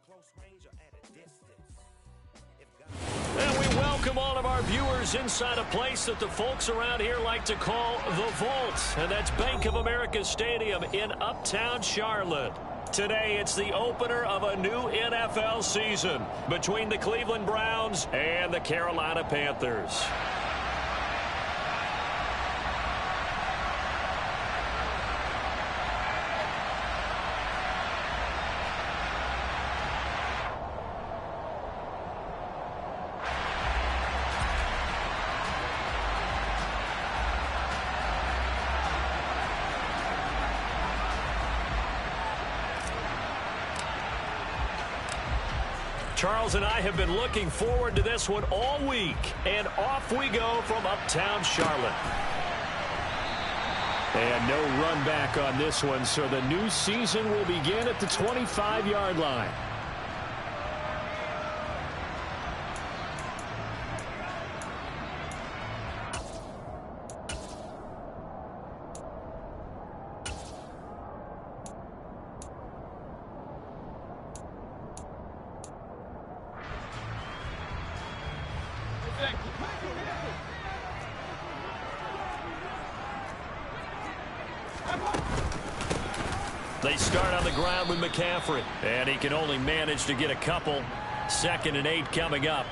And we welcome all of our viewers inside a place that the folks around here like to call the Vault. And that's Bank of America Stadium in Uptown Charlotte. Today, it's the opener of a new NFL season between the Cleveland Browns and the Carolina Panthers. Charles and I have been looking forward to this one all week, and off we go from Uptown Charlotte. And no run back on this one, so the new season will begin at the 25-yard line. They start on the ground with McCaffrey, and he can only manage to get a couple. 2nd and 8 coming up.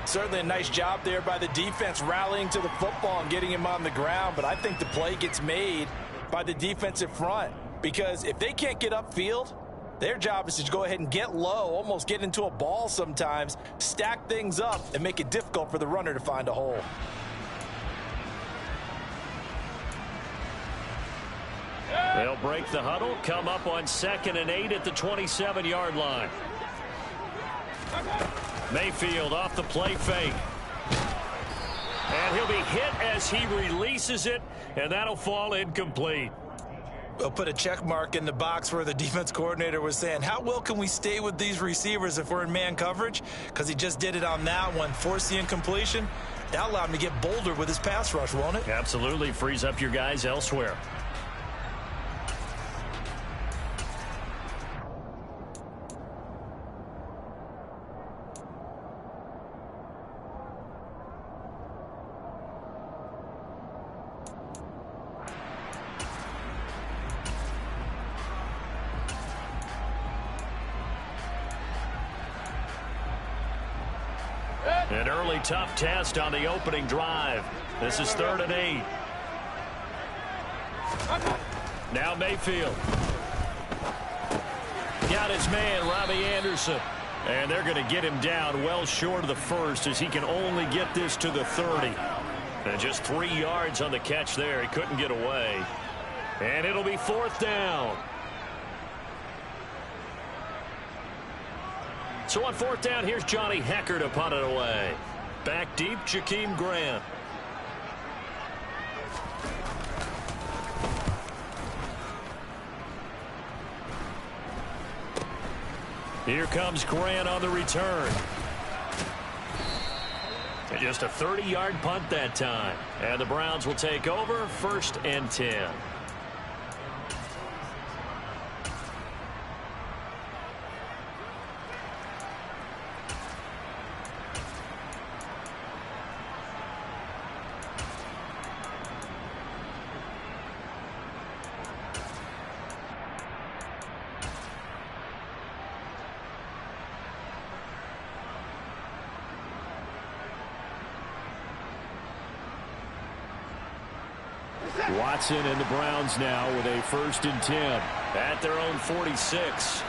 Certainly a nice job there by the defense rallying to the football and getting him on the ground, but I think the play gets made by the defensive front because if they can't get upfield, their job is to go ahead and get low, almost get into a ball sometimes, stack things up, and make it difficult for the runner to find a hole. They'll break the huddle, come up on 2nd and 8 at the 27-yard line. Mayfield off the play fake. And he'll be hit as he releases it, and that'll fall incomplete. We'll put a check mark in the box where the defense coordinator was saying, how well can we stay with these receivers if we're in man coverage? Because he just did it on that one, forced the incompletion. That allowed him to get bolder with his pass rush, won't it? Absolutely, frees up your guys elsewhere. An early tough test on the opening drive. This is 3rd and 8. Now Mayfield. Got his man, Robbie Anderson. And they're going to get him down well short of the first as he can only get this to the 30. And just 3 yards on the catch there. He couldn't get away. And it'll be 4th down. So on 4th down, here's Johnny Hecker to punt it away. Back deep, Jakeem Grant. Here comes Grant on the return. And just a 30-yard punt that time. And the Browns will take over 1st and 10. Watson and the Browns now with a 1st and 10 at their own 46.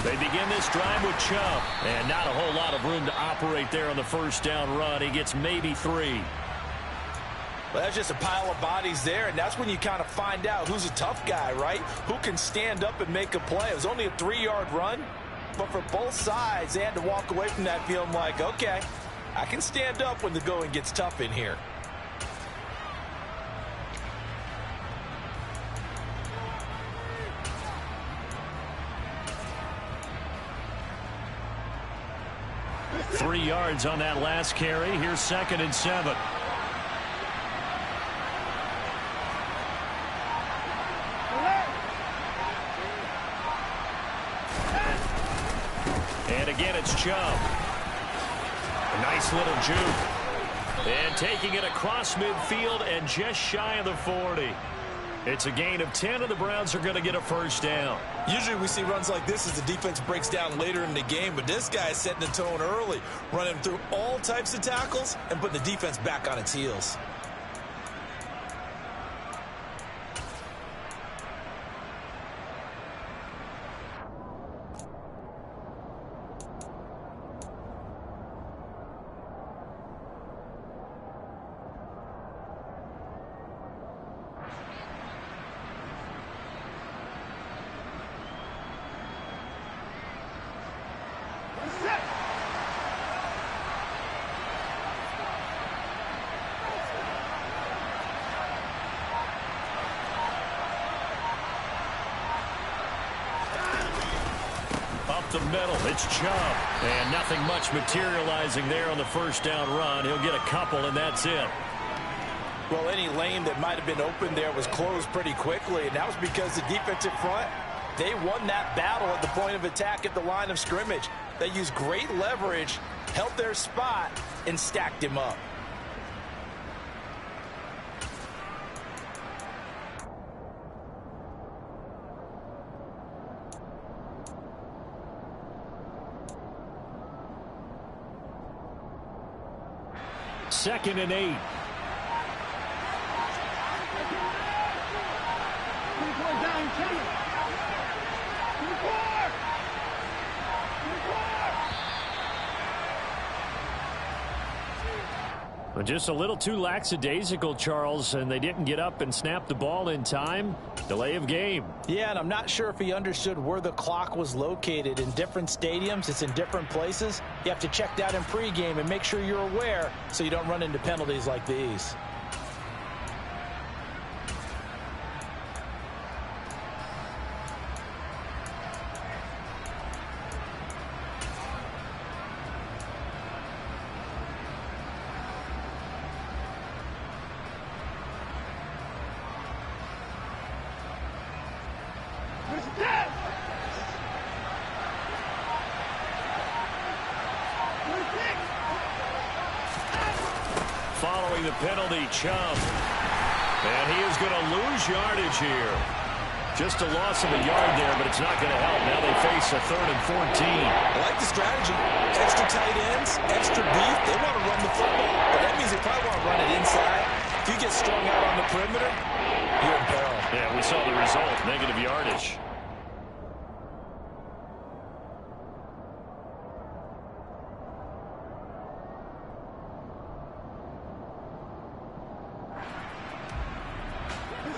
They begin this drive with Chubb, and not a whole lot of room to operate there on the 1st down run. He gets maybe 3. Well, that's just a pile of bodies there, and that's when you kind of find out who's a tough guy, right? Who can stand up and make a play. It was only a 3-yard run, but for both sides, they had to walk away from that feeling like, okay, I can stand up when the going gets tough in here. 3 yards on that last carry. Here's 2nd and 7. And again, it's Chubb. A nice little juke. And taking it across midfield and just shy of the 40. It's a gain of 10, and the Browns are going to get a first down. Usually we see runs like this as the defense breaks down later in the game, but this guy is setting the tone early, running through all types of tackles and putting the defense back on its heels. The middle, it's Chubb, and nothing much materializing there on the first down run. He'll get a couple, and that's it. Well, any lane that might have been open there was closed pretty quickly, and that was because the defensive front, they won that battle at the point of attack at the line of scrimmage. They used great leverage, held their spot, and stacked him up. Second and 8. Just a little too lackadaisical, Charles, and they didn't get up and snap the ball in time. Delay of game. Yeah, and I'm not sure if he understood where the clock was located. In different stadiums, it's in different places. You have to check that in pregame and make sure you're aware so you don't run into penalties like these. Following the penalty, Chubb. And he is going to lose yardage here. Just a loss of a yard there, but it's not going to help. Now they face a 3rd and 14. I like the strategy. Extra tight ends, extra beef. They want to run the football, but that means they probably want to run it inside. If you get strung out on the perimeter, you're in peril. Yeah, we saw the result, negative yardage.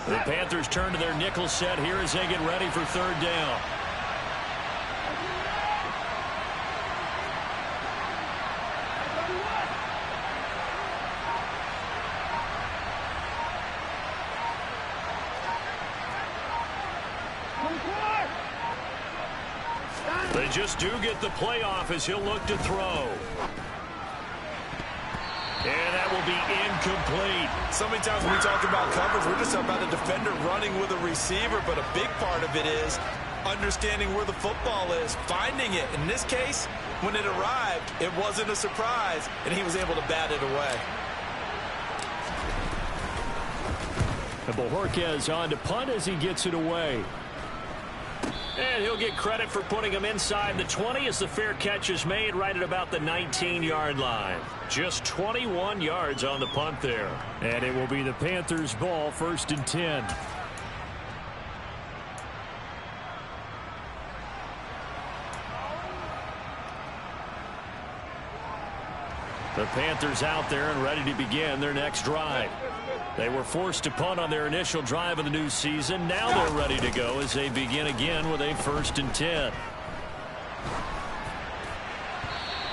The Panthers turn to their nickel set here as they get ready for 3rd down. They just do get the playoff as he'll look to throw. And that will be incomplete. So many times when we talk about coverage, we're just about a defender running with a receiver, but a big part of it is understanding where the football is, finding it. In this case, when it arrived, it wasn't a surprise, and he was able to bat it away. And Bojorquez on to punt as he gets it away. And he'll get credit for putting him inside the 20 as the fair catch is made right at about the 19-yard line. Just 21 yards on the punt there. And it will be the Panthers' ball, 1st and 10. The Panthers out there and ready to begin their next drive. They were forced to punt on their initial drive of the new season. Now they're ready to go as they begin again with a 1st and 10.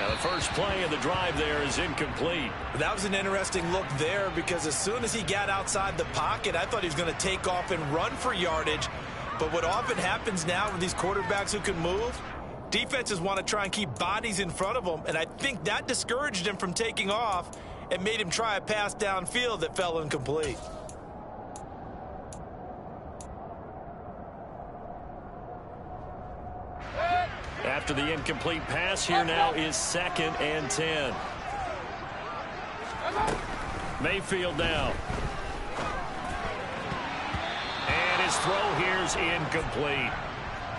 Now the first play of the drive there is incomplete. That was an interesting look there because as soon as he got outside the pocket, I thought he was going to take off and run for yardage. But what often happens now with these quarterbacks who can move, Defenses want to try and keep bodies in front of them, and I think that discouraged him from taking off and made him try a pass downfield that fell incomplete. After the incomplete pass, here now is 2nd and 10. Mayfield now. And his throw here's incomplete.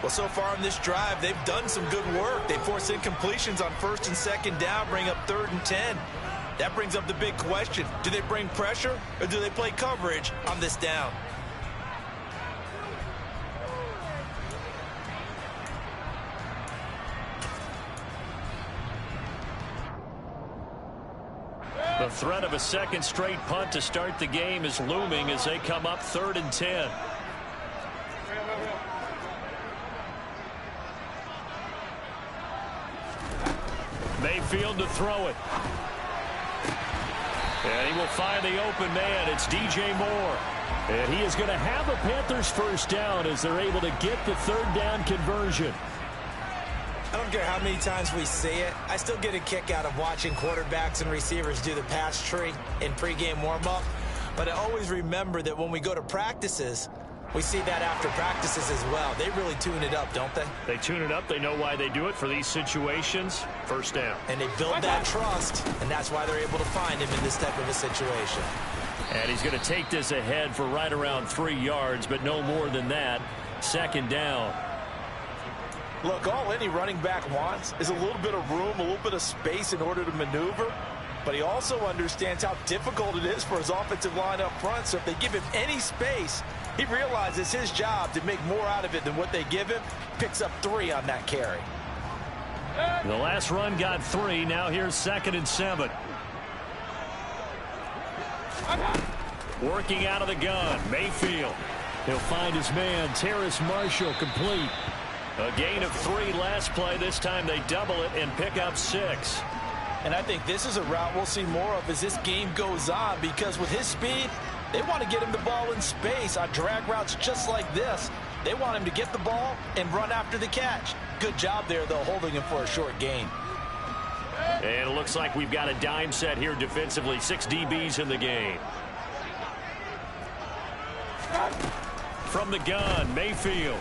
Well, so far in this drive, they've done some good work. They force incompletions on 1st and 2nd down, bring up 3rd and 10. That brings up the big question. Do they bring pressure or do they play coverage on this down? The threat of a second straight punt to start the game is looming as they come up 3rd and 10. Mayfield to throw it. And he will find the open man. It's DJ Moore. And he is going to have a Panthers first down as they're able to get the 3rd down conversion. I don't care how many times we see it. I still get a kick out of watching quarterbacks and receivers do the pass tree in pregame warm-up. But I always remember that when we go to practices, we see that after practices as well. They really tune it up, don't they? They tune it up. They know why they do it for these situations. First down. And they build that trust, and that's why they're able to find him in this type of a situation. And he's going to take this ahead for right around 3 yards, but no more than that. 2nd down. Look, all any running back wants is a little bit of room, a little bit of space in order to maneuver. But he also understands how difficult it is for his offensive line up front. So if they give him any space, he realizes his job to make more out of it than what they give him. Picks up 3 on that carry. The last run got 3. Now here's 2nd and 7. Working out of the gun, Mayfield. He'll find his man, Terrace Marshall, complete. A gain of 3 last play. This time they double it and pick up 6. And I think this is a route we'll see more of as this game goes on, because with his speed, they want to get him the ball in space on drag routes just like this. They want him to get the ball and run after the catch. Good job there, though, holding him for a short gain. And it looks like we've got a dime set here defensively. 6 DBs in the game. From the gun, Mayfield.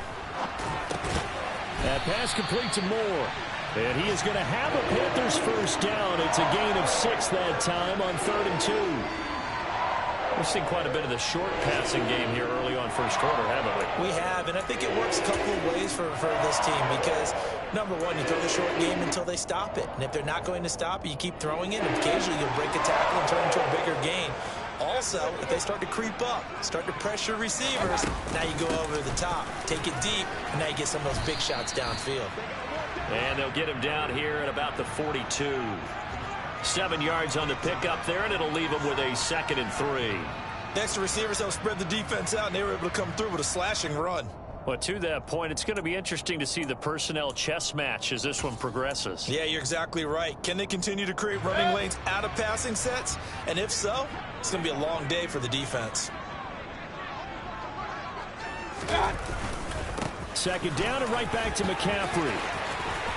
That pass complete to Moore. And he is going to have a Panthers first down. It's a gain of 6 that time on 3rd and 2. We've seen quite a bit of the short passing game here early on first quarter, haven't we? We have, and I think it works a couple of ways for this team because, number one, you throw the short game until they stop it. And if they're not going to stop it, you keep throwing it, and occasionally you'll break a tackle and turn into a bigger gain. Also, if they start to creep up, start to pressure receivers, now you go over the top, take it deep, and now you get some of those big shots downfield. And they'll get him down here at about the 42. 7 yards on the pickup there, and it'll leave him with a 2nd and 3. Next, the receivers help spread the defense out, and they were able to come through with a slashing run. Well, to that point, it's going to be interesting to see the personnel chess match as this one progresses. Yeah, you're exactly right. Can they continue to create running lanes out of passing sets? And if so, it's going to be a long day for the defense. 2nd down and right back to McCaffrey.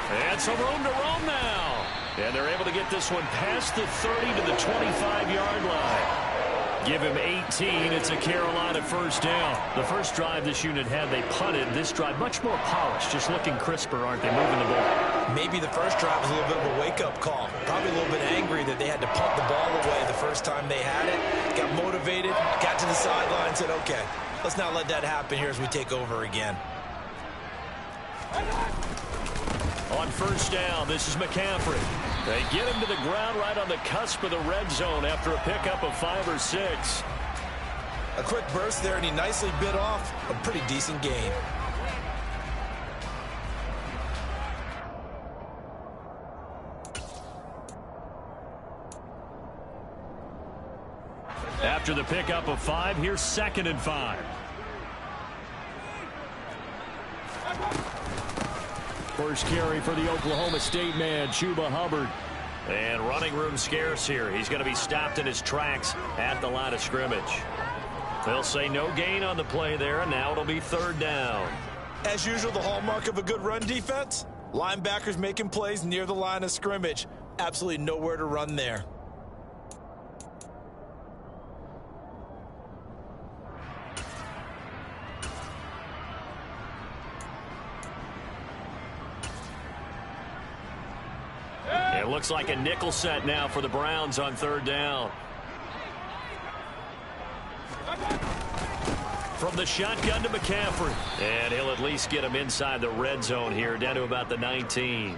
And some room to roam now. And they're able to get this one past the 30 to the 25-yard line. Give him 18. It's a Carolina first down. The first drive this unit had, they punted. This drive, much more polished, just looking crisper, aren't they, moving the ball? Maybe the first drive was a little bit of a wake-up call. Probably a little bit angry that they had to punt the ball away the first time they had it. Got motivated, got to the sideline, said, okay, let's not let that happen here as we take over again. On first down, this is McCaffrey. They get him to the ground right on the cusp of the red zone after a pickup of 5 or 6. A quick burst there, and he nicely bit off a pretty decent gain. After the pickup of 5, here's 2nd and 5. First carry for the Oklahoma State man, Chuba Hubbard. And running room scarce here. He's going to be stopped in his tracks at the line of scrimmage. They'll say no gain on the play there, and now it'll be 3rd down. As usual, the hallmark of a good run defense, Linebackers making plays near the line of scrimmage. Absolutely nowhere to run there. It looks like a nickel set now for the Browns on third down. From the shotgun to McCaffrey. And he'll at least get him inside the red zone here, down to about the 19.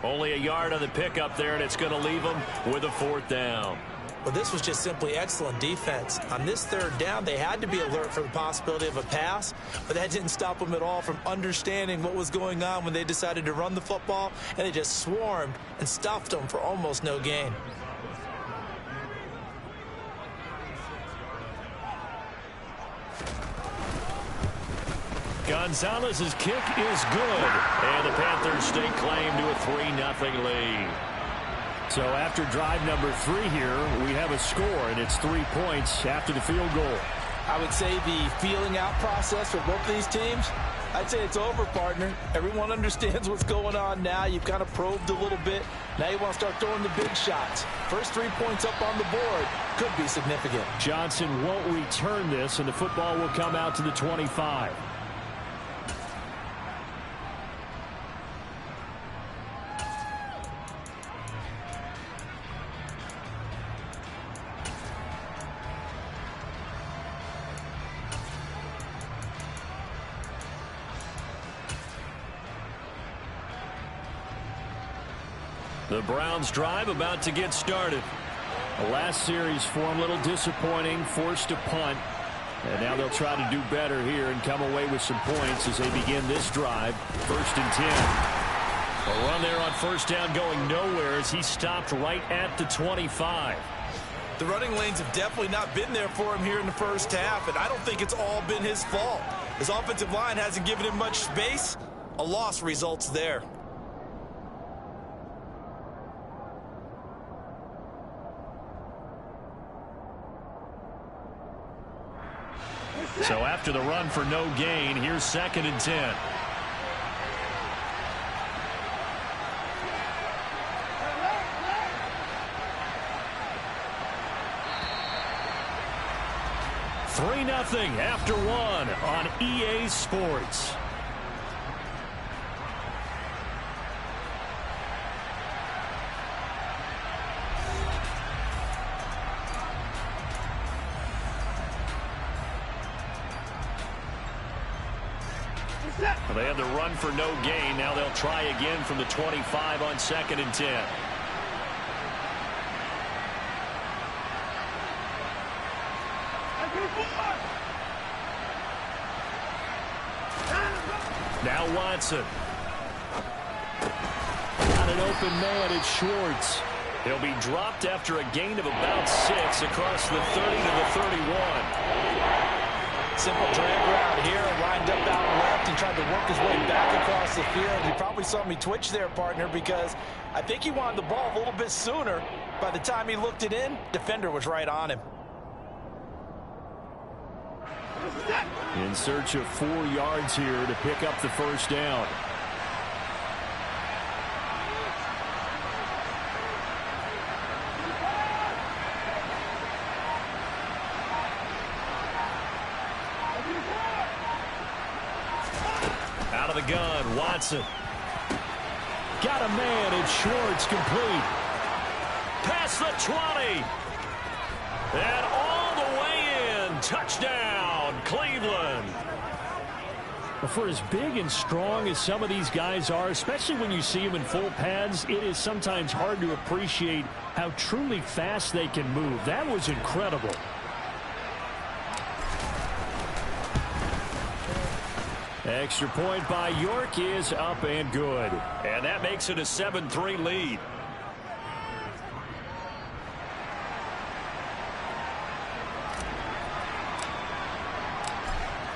Only a yard on the pickup there, and it's going to leave him with a fourth down. Well, this was just simply excellent defense. On this third down, they had to be alert for the possibility of a pass, but that didn't stop them at all from understanding what was going on when they decided to run the football, and they just swarmed and stuffed them for almost no gain. Gonzalez's kick is good, and the Panthers stake claim to a 3-0 lead. So after drive number 3 here, we have a score, and it's 3 points after the field goal. I would say the feeling out process for both of these teams, I'd say it's over, partner. Everyone understands what's going on now. You've kind of probed a little bit. Now you want to start throwing the big shots. First 3 points up on the board could be significant. Johnson won't return this, and the football will come out to the 25. The Browns drive about to get started. The last series for them a little disappointing, forced a punt. And now they'll try to do better here and come away with some points as they begin this drive. 1st and 10. A run there on first down going nowhere as he stopped right at the 25. The running lanes have definitely not been there for him here in the first half, and I don't think it's all been his fault. His offensive line hasn't given him much space. A loss results there. So after the run for no gain, here's 2nd and 10. Nothing after 1 on EA Sports. Well, they had the run for no gain. Now they'll try again from the 25 on 2nd and 10. Now Watson. Got an open man, it's Schwartz. He'll be dropped after a gain of about 6 across the 30 to the 31. Simple drag route here, lined up out left and tried to work his way back across the field. You probably saw me twitch there, partner, because I think he wanted the ball a little bit sooner. By the time he looked it in, defender was right on him. In search of 4 yards here to pick up the first down. Out of the gun, Watson. Got a man, and Schwartz complete. Past the 20. And all the way in. Touchdown, Cleveland. For as big and strong as some of these guys are, especially when you see them in full pads, it is sometimes hard to appreciate how truly fast they can move. That was incredible. Extra point by York is up and good. And that makes it a 7-3 lead.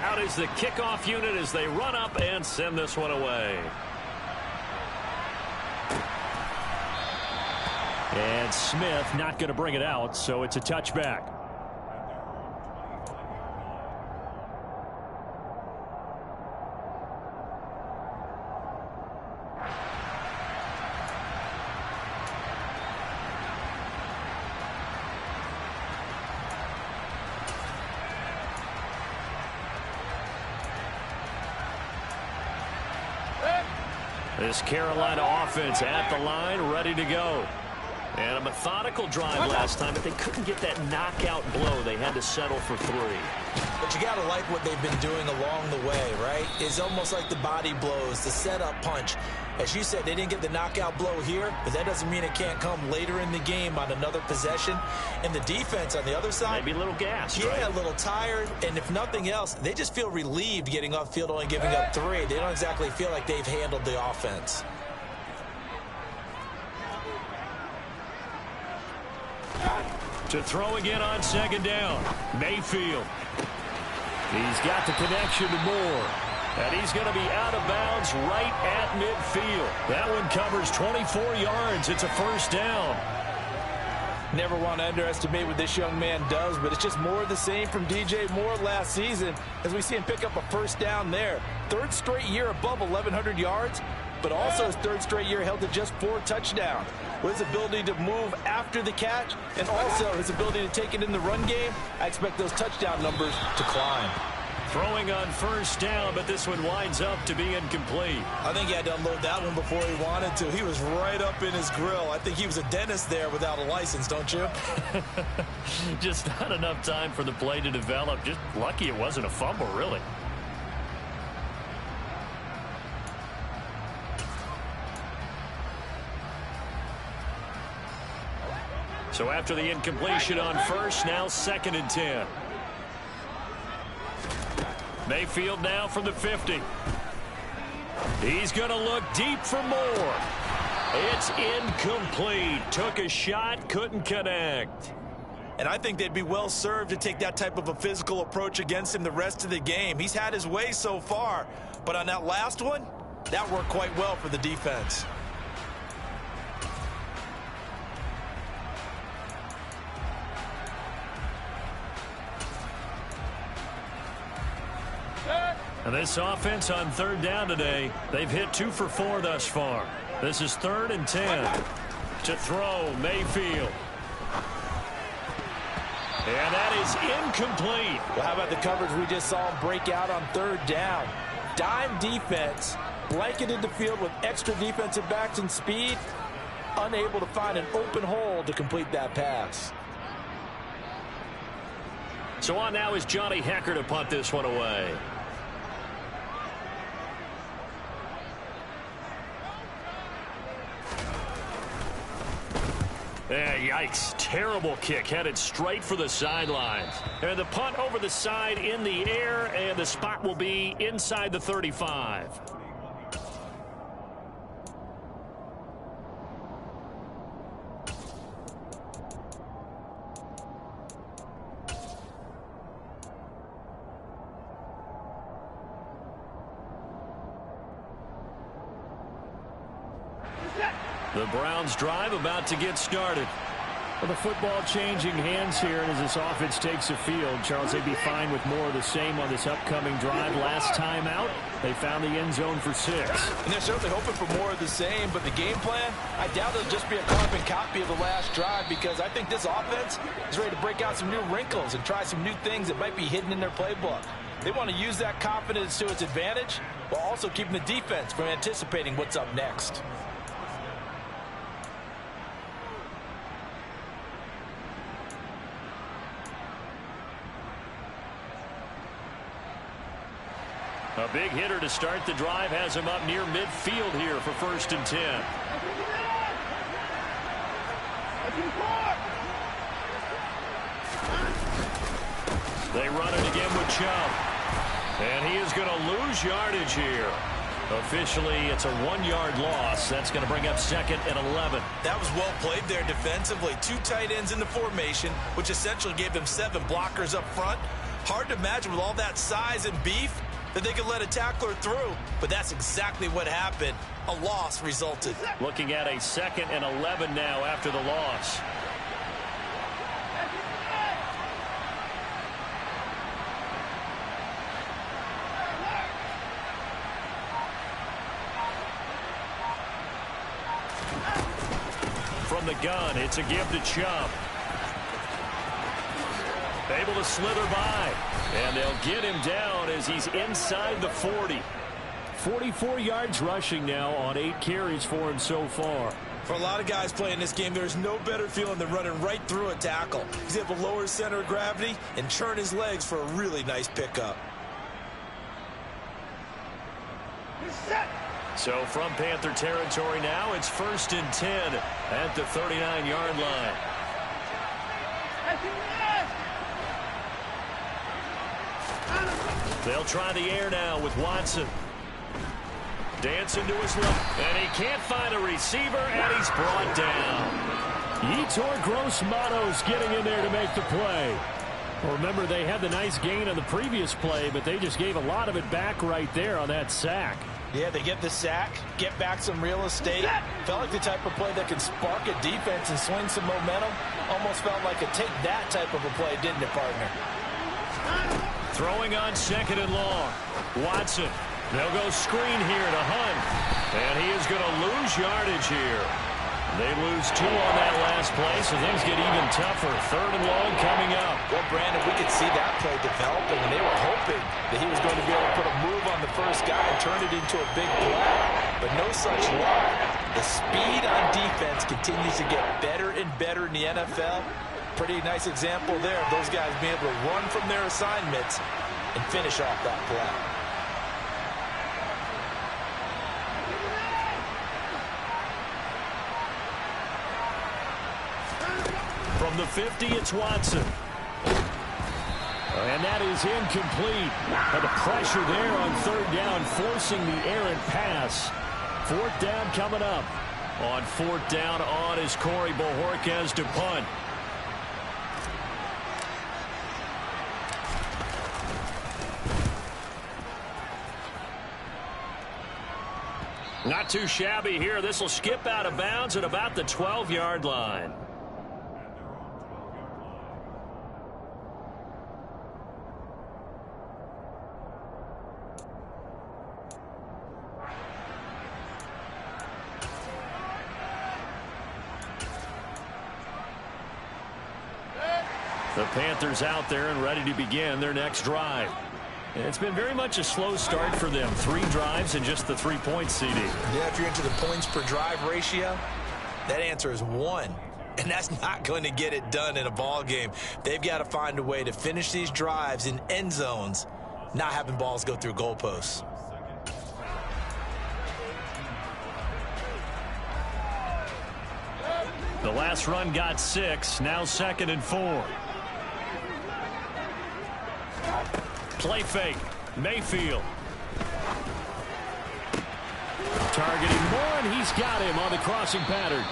Out is the kickoff unit as they run up and send this one away. And Smith not going to bring it out, so it's a touchback. This Carolina offense at the line, ready to go. And a methodical drive last time, but they couldn't get that knockout blow. They had to settle for 3. But you got to like what they've been doing along the way, right? It's almost like the body blows, the setup punch. As you said, they didn't get the knockout blow here, but that doesn't mean it can't come later in the game on another possession. And the defense on the other side, maybe a little gassed, yeah, right? A little tired. And if nothing else, they just feel relieved getting off field, only giving up 3. They don't exactly feel like they've handled the offense. To throw again on 2nd down, Mayfield. He's got the connection to Moore. And he's going to be out of bounds right at midfield. That one covers 24 yards. It's a 1st down. Never want to underestimate what this young man does, but it's just more of the same from DJ Moore last season as we see him pick up a 1st down there. 3rd straight year above 1,100 yards, but also his 3rd straight year held to just 4 touchdowns. With his ability to move after the catch and also his ability to take it in the run game, I expect those touchdown numbers to climb. Throwing on 1st down, but this one winds up to be incomplete. I think he had to unload that one before he wanted to. He was right up in his grill. I think he was a dentist there without a license, don't you? Just not enough time for the play to develop. Just lucky it wasn't a fumble, really. So after the incompletion on 1st, now 2nd and 10. Mayfield now from the 50. He's going to look deep for more. It's incomplete. Took a shot, couldn't connect. And I think they'd be well served to take that type of a physical approach against him the rest of the game. He's had his way so far, but on that last one, that worked quite well for the defense. And this offense on 3rd down today, they've hit 2 for 4 thus far. This is 3rd and 10. To throw, Mayfield. And that is incomplete. Well, how about the coverage we just saw him break out on 3rd down? Dime defense, blanketed the field with extra defensive backs and speed, unable to find an open hole to complete that pass. So on now is Johnny Hecker to punt this one away. Yeah, yikes. Terrible kick. Headed straight for the sidelines. And the punt over the side in the air, and the spot will be inside the 35. The Browns drive about to get started. Well, the football changing hands here, and as this offense takes the field, Charles, they'd be fine with more of the same on this upcoming drive. Last time out, they found the end zone for 6. And they're certainly hoping for more of the same, but the game plan, I doubt it'll just be a carbon copy of the last drive, because I think this offense is ready to break out some new wrinkles and try some new things that might be hidden in their playbook. They want to use that confidence to its advantage while also keeping the defense from anticipating what's up next. A big hitter to start the drive has him up near midfield here for 1st and 10. They run it again with Chubb. And he is going to lose yardage here. Officially, it's a 1-yard loss. That's going to bring up 2nd and 11. That was well played there defensively. 2 tight ends in the formation, which essentially gave them 7 blockers up front. Hard to imagine with all that size and beef that they could let a tackler through, but that's exactly what happened. A loss resulted. Looking at a 2nd and 11 now after the loss. From the gun, it's a give to Chubb. Able to slither by. And they'll get him down as he's inside the 40. 44 yards rushing now on 8 carries for him so far. For a lot of guys playing this game, there's no better feeling than running right through a tackle. He's able to lower his center of gravity and churn his legs for a really nice pickup. So from Panther territory now, it's 1st and 10 at the 39-yard line. They'll try the air now with Watson. Dancing to his left, and he can't find a receiver, and he's brought down. Yetur Gross-Matos getting in there to make the play. Well, remember, they had the nice gain on the previous play, but they just gave a lot of it back right there on that sack. Yeah, they get the sack, get back some real estate. Felt like the type of play that can spark a defense and swing some momentum. Almost felt like a take that type of a play, didn't it, partner? Throwing on 2nd and long. Watson. They'll go screen here to Hunt. And he is going to lose yardage here. They lose 2 on that last play, so things get even tougher. 3rd and long coming up. Well, Brandon, we could see that play developing, and they were hoping that he was going to be able to put a move on the first guy and turn it into a big play. But no such luck. The speed on defense continues to get better and better in the NFL. Pretty nice example there of those guys being able to run from their assignments and finish off that play. From the 50, it's Watson. And that is incomplete. And the pressure there on 3rd down, forcing the errant pass. 4th down coming up. On 4th down, on is Corey Bojorquez to punt. Not too shabby here. This will skip out of bounds at about the 12-yard line. The Panthers out there and ready to begin their next drive. It's been very much a slow start for them. 3 drives and just the 3-point CD. Yeah, if you're into the points per drive ratio, that answer is 1. And that's not going to get it done in a ball game. They've got to find a way to finish these drives in end zones, not having balls go through goalposts. The last run got 6. Now 2nd and 4. Play fake. Mayfield. Targeting Moore, and he's got him on the crossing pattern.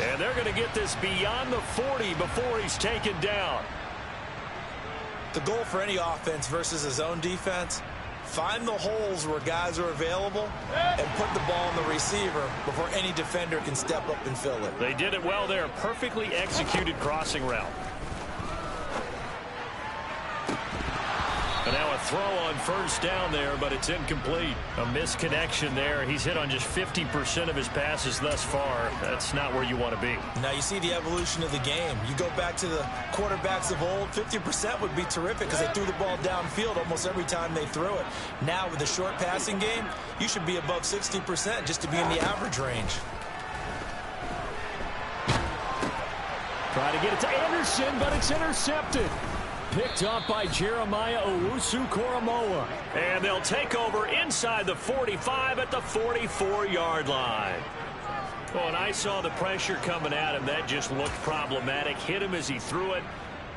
And they're going to get this beyond the 40 before he's taken down. The goal for any offense versus a zone defense, find the holes where guys are available and put the ball on the receiver before any defender can step up and fill it. They did it well there. Perfectly executed crossing route. And now a throw on 1st down there, but it's incomplete. A misconnection there. He's hit on just 50% of his passes thus far. That's not where you want to be. Now you see the evolution of the game. You go back to the quarterbacks of old, 50% would be terrific because they threw the ball downfield almost every time they threw it. Now with the short passing game, you should be above 60% just to be in the average range. Try to get it to Anderson, but it's intercepted. Picked up by Jeremiah Owusu-Koramoah. And they'll take over inside the 45 at the 44-yard line. Oh, and I saw the pressure coming at him. That just looked problematic. Hit him as he threw it,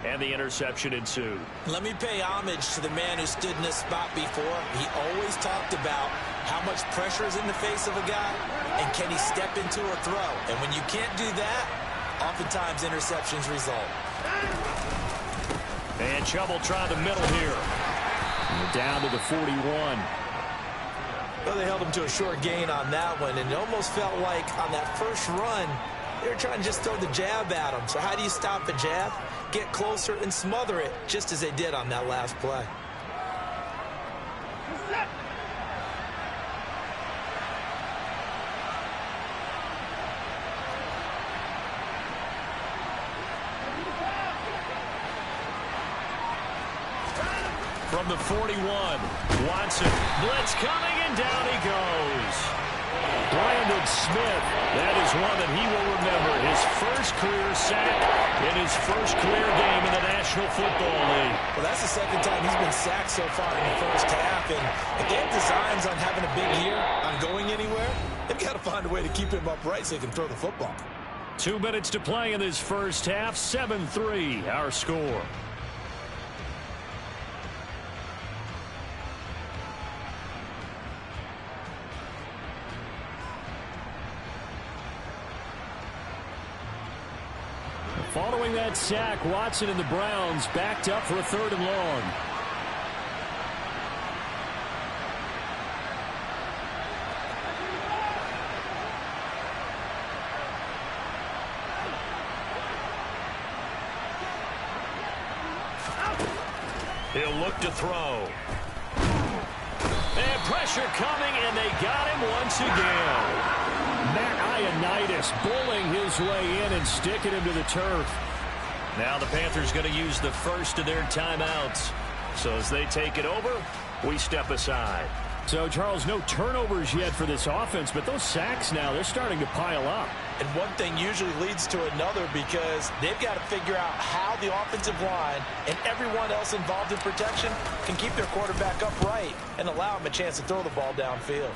and the interception ensued. Let me pay homage to the man who stood in this spot before. He always talked about how much pressure is in the face of a guy, and can he step into a throw. And when you can't do that, oftentimes interceptions result. And Chubb will try the middle here. And down to the 41. Well, they held him to a short gain on that one, and it almost felt like on that first run, they were trying to just throw the jab at him. So how do you stop the jab? Get closer and smother it, just as they did on that last play. From the 41, Watson. Blitz coming, and down he goes. Brandon Smith, that is one that he will remember. His first career sack in his first career game in the National Football League. Well, that's the second time he's been sacked so far in the first half. And if they have designs on having a big year, on going anywhere, they've got to find a way to keep him upright so he can throw the football. 2 minutes to play in this first half. 7-3, our score. Following that sack, Watson and the Browns backed up for a 3rd and long. He'll look to throw. And pressure coming, and they got him once again. Matt Ioannidis bullying his way in and sticking him to the turf. Now the Panthers going to use the first of their timeouts. So as they take it over, we step aside. So, Charles, no turnovers yet for this offense, but those sacks now, they're starting to pile up. And one thing usually leads to another because they've got to figure out how the offensive line and everyone else involved in protection can keep their quarterback upright and allow him a chance to throw the ball downfield.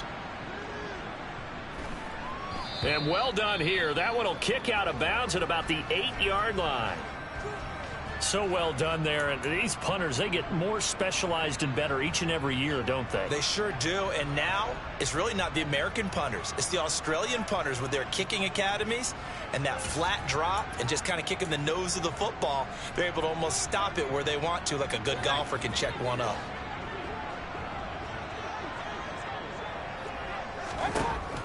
And well done here. That one will kick out of bounds at about the 8-yard line. So well done there. And these punters, they get more specialized and better each and every year, don't they? They sure do. And now it's really not the American punters. It's the Australian punters with their kicking academies and that flat drop and just kind of kicking the nose of the football. They're able to almost stop it where they want to, like a good golfer can check one up.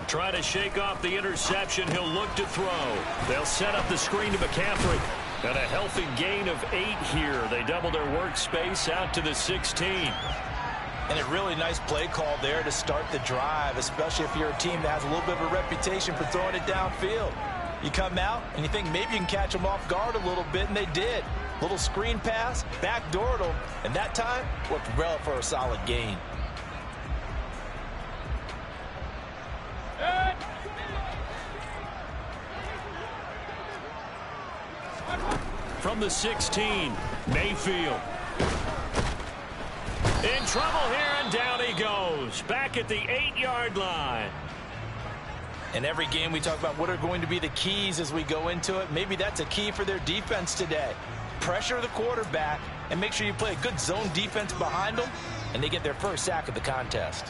Try to shake off the interception. He'll look to throw. They'll set up the screen to McCaffrey. And a healthy gain of 8 here. They double their workspace out to the 16. And a really nice play call there to start the drive, especially if you're a team that has a little bit of a reputation for throwing it downfield. You come out and you think maybe you can catch them off guard a little bit, and they did. Little screen pass, backdoored them, and that time worked well for a solid gain. From the 16, Mayfield. In trouble here, and down he goes. Back at the 8-yard line. In every game we talk about what are going to be the keys as we go into it. Maybe that's a key for their defense today. Pressure the quarterback and make sure you play a good zone defense behind them, and they get their first sack of the contest.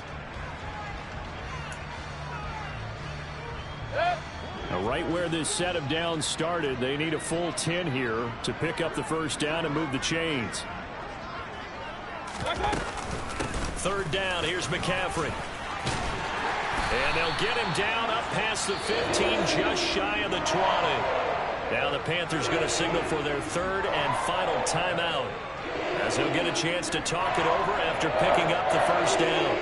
Now, right where this set of downs started, they need a full 10 here to pick up the first down and move the chains. 3rd down, here's McCaffrey. And they'll get him down up past the 15, just shy of the 20. Now the Panthers going to signal for their 3rd and final timeout, as he'll get a chance to talk it over after picking up the first down.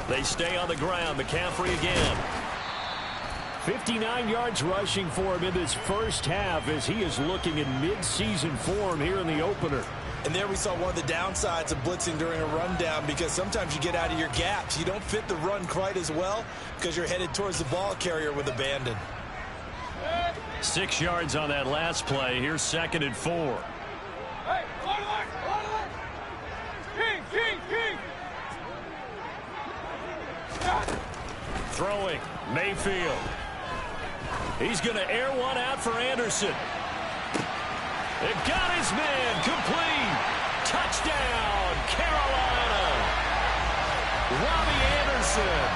They stay on the ground. McCaffrey again. 59 yards rushing for him in this first half as he is looking in mid-season form here in the opener. And there we saw one of the downsides of blitzing during a rundown, because sometimes you get out of your gaps. You don't fit the run quite as well because you're headed towards the ball carrier with abandon. 6 yards on that last play. Here's 2nd and 4. Throwing, Mayfield. He's going to air one out for Anderson. They've got his man, complete. Touchdown, Carolina. Robbie Anderson,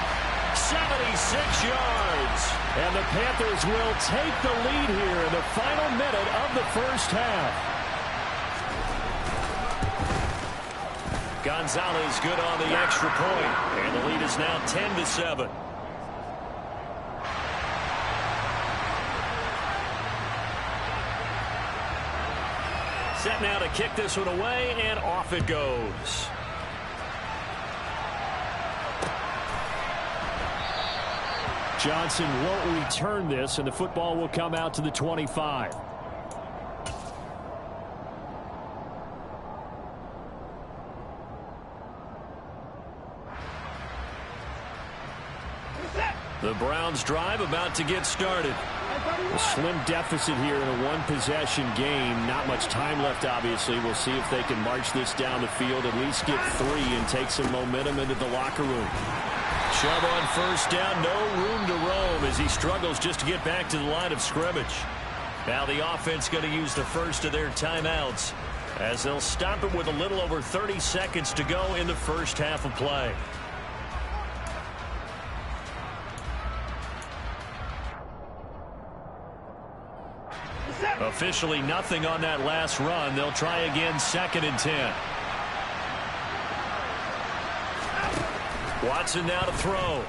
76 yards. And the Panthers will take the lead here in the final minute of the first half. Gonzalez good on the extra point, and the lead is now 10-7. Set now to kick this one away, and off it goes. Johnson won't return this, and the football will come out to the 25. The Browns drive about to get started. A slim deficit here in a one-possession game. Not much time left, obviously. We'll see if they can march this down the field, at least get 3 and take some momentum into the locker room. Shove on first down, no room to roam as he struggles just to get back to the line of scrimmage. Now the offense going to use the first of their timeouts as they'll stop it with a little over 30 seconds to go in the first half of play. Officially nothing on that last run. They'll try again, 2nd and 10. Watson now to throw.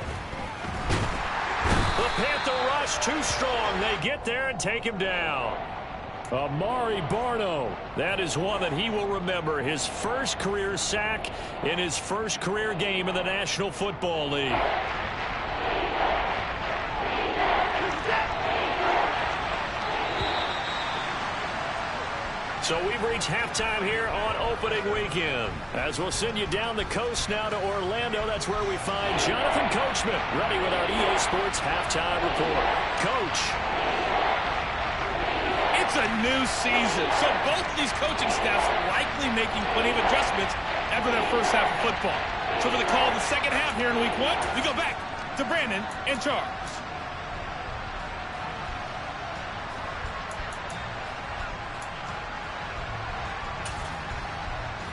The Panther rush too strong. They get there and take him down. Amari Barno. That is one that he will remember. His first career sack in his first career game in the National Football League. So we've reached halftime here on opening weekend. As we'll send you down the coast now to Orlando, that's where we find Jonathan Coachman, ready with our EA Sports halftime report. Coach. It's a new season, so both of these coaching staffs are likely making plenty of adjustments after their first half of football. So for the call of the second half here in week 1, we go back to Brandon and Charles.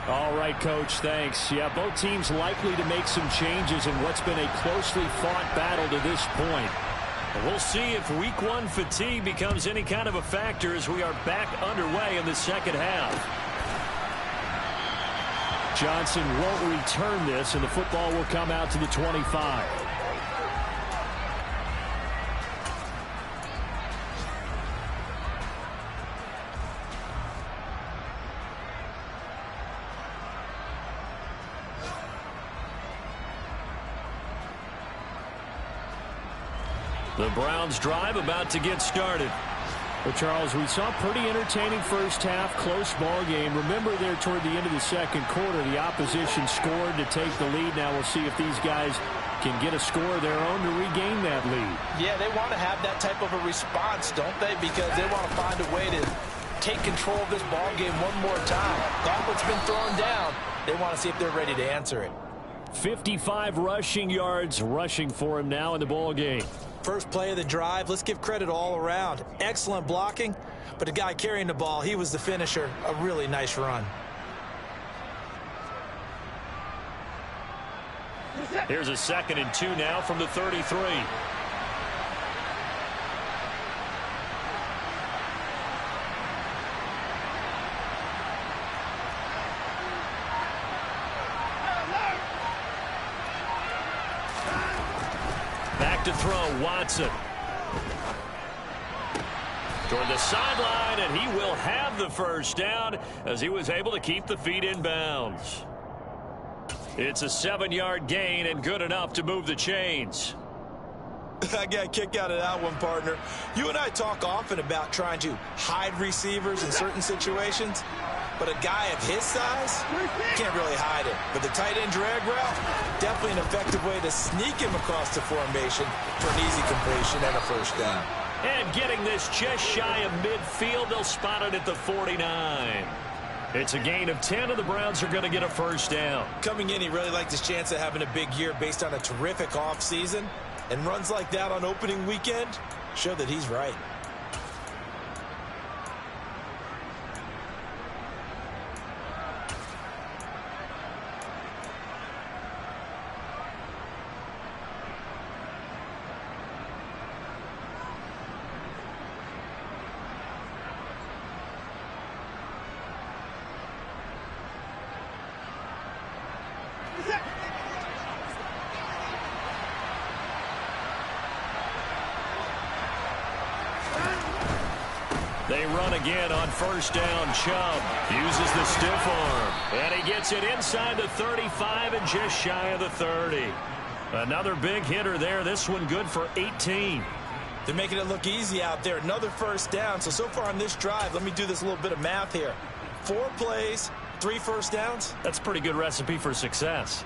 All right, Coach, thanks. Yeah, both teams likely to make some changes in what's been a closely fought battle to this point. We'll see if week 1 fatigue becomes any kind of a factor as we are back underway in the second half. Johnson won't return this, and the football will come out to the 25. The Browns drive about to get started. Well, Charles, we saw a pretty entertaining first half, close ball game. Remember there toward the end of the second quarter, the opposition scored to take the lead. Now we'll see if these guys can get a score of their own to regain that lead. Yeah, they want to have that type of a response, don't they? Because they want to find a way to take control of this ball game one more time. Gauntlet's been thrown down. They want to see if they're ready to answer it. 55 rushing yards rushing for him now in the ball game. First play of the drive, let's give credit all around. Excellent blocking, but the guy carrying the ball, he was the finisher. A really nice run. Here's a 2nd and 2 now from the 33. Back to throw, Watson. Toward the sideline, and he will have the first down as he was able to keep the feet in bounds. It's a 7-yard gain and good enough to move the chains. I got a kick out of that one, partner. You and I talk often about trying to hide receivers in certain situations, but a guy of his size can't really hide it. But the tight end drag route, definitely an effective way to sneak him across the formation for an easy completion and a first down. And getting this just shy of midfield, they'll spot it at the 49. It's a gain of 10, and the Browns are going to get a first down. Coming in, he really liked his chance of having a big year based on a terrific offseason. And runs like that on opening weekend show that he's right. They run again on first down. Chubb uses the stiff arm. And he gets it inside the 35 and just shy of the 30. Another big hitter there. This one good for 18. They're making it look easy out there. Another first down. So far on this drive, let me do this little bit of math here. 4 plays, 3 first downs. That's a pretty good recipe for success.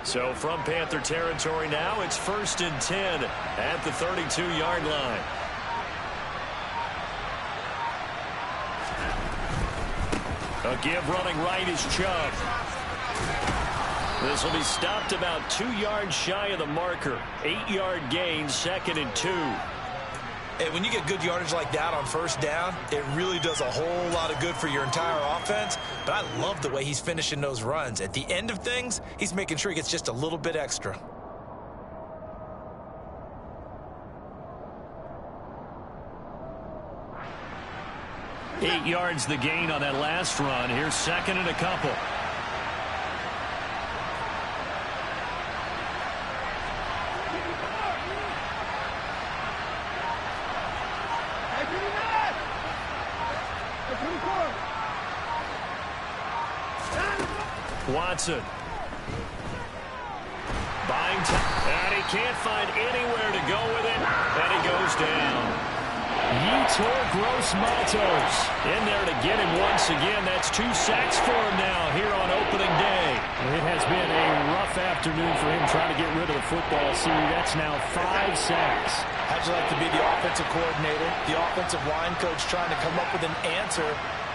So from Panther territory now, it's 1st and 10 at the 32-yard line. A give running right is Chubb. This will be stopped about 2 yards shy of the marker. 8-yard gain, 2nd and 2. And when you get good yardage like that on first down, it really does a whole lot of good for your entire offense. But I love the way he's finishing those runs. At the end of things, he's making sure he gets just a little bit extra. Eight yards the gain on that last run. Here's 2nd and a couple. Watson. Buying time. And he can't find anywhere to go with it. And he goes down. Yetur Gross-Matos in there to get him once again. That's 2 sacks for him now here on opening day. It has been a rough afternoon for him trying to get rid of the football. See, that's now 5 sacks. How'd you like to be the offensive coordinator, the offensive line coach trying to come up with an answer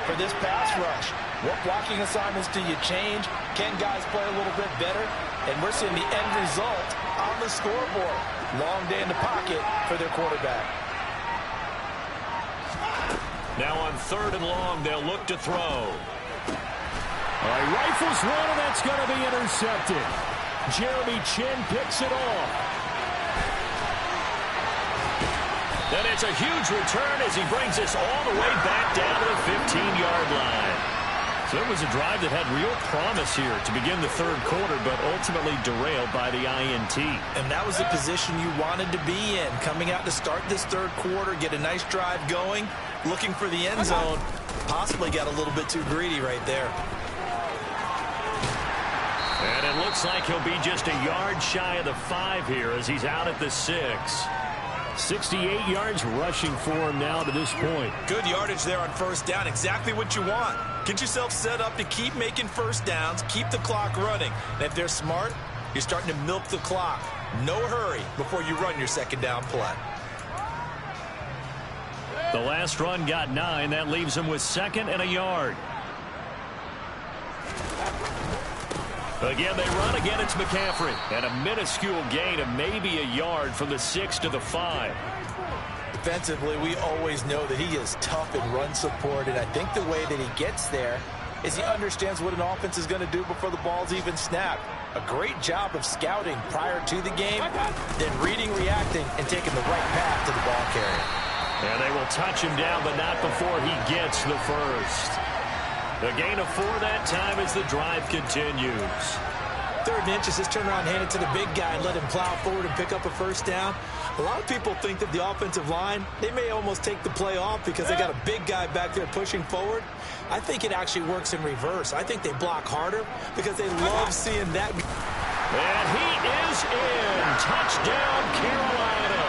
for this pass rush? What blocking assignments do you change? Can guys play a little bit better? And we're seeing the end result on the scoreboard. Long day in the pocket for their quarterback. Now on 3rd and long, they'll look to throw. All right, rifles one, and that's going to be intercepted. Jeremy Chin picks it off. And it's a huge return as he brings us all the way back down to the 15-yard line. So it was a drive that had real promise here to begin the 3rd quarter, but ultimately derailed by the INT. And that was the position you wanted to be in. Coming out to start this 3rd quarter, get a nice drive going, looking for the end zone. Possibly got a little bit too greedy right there. And it looks like he'll be just a yard shy of the 5 here as he's out at the 6. 68 yards rushing for him now to this point. Good yardage there on first down. Exactly what you want. Get yourself set up to keep making first downs, keep the clock running. And if they're smart, you're starting to milk the clock. No hurry before you run your 2nd down play. The last run got 9. That leaves him with 2nd and a yard. Again, they run. Again, it's McCaffrey. And a minuscule gain of maybe a yard from the 6 to the 5. Defensively, we always know that he is tough in run support, and I think the way that he gets there is he understands what an offense is going to do before the ball's even snapped. A great job of scouting prior to the game, then reading, reacting, and taking the right path to the ball carrier. And they will touch him down, but not before he gets the first. The gain of 4 that time as the drive continues. 3rd and inches, just turn around and hand it to the big guy and let him plow forward and pick up a first down. A lot of people think that the offensive line, they may almost take the play off because they got a big guy back there pushing forward. I think it actually works in reverse. I think they block harder because they love seeing that. And he is in. Touchdown, Carolina.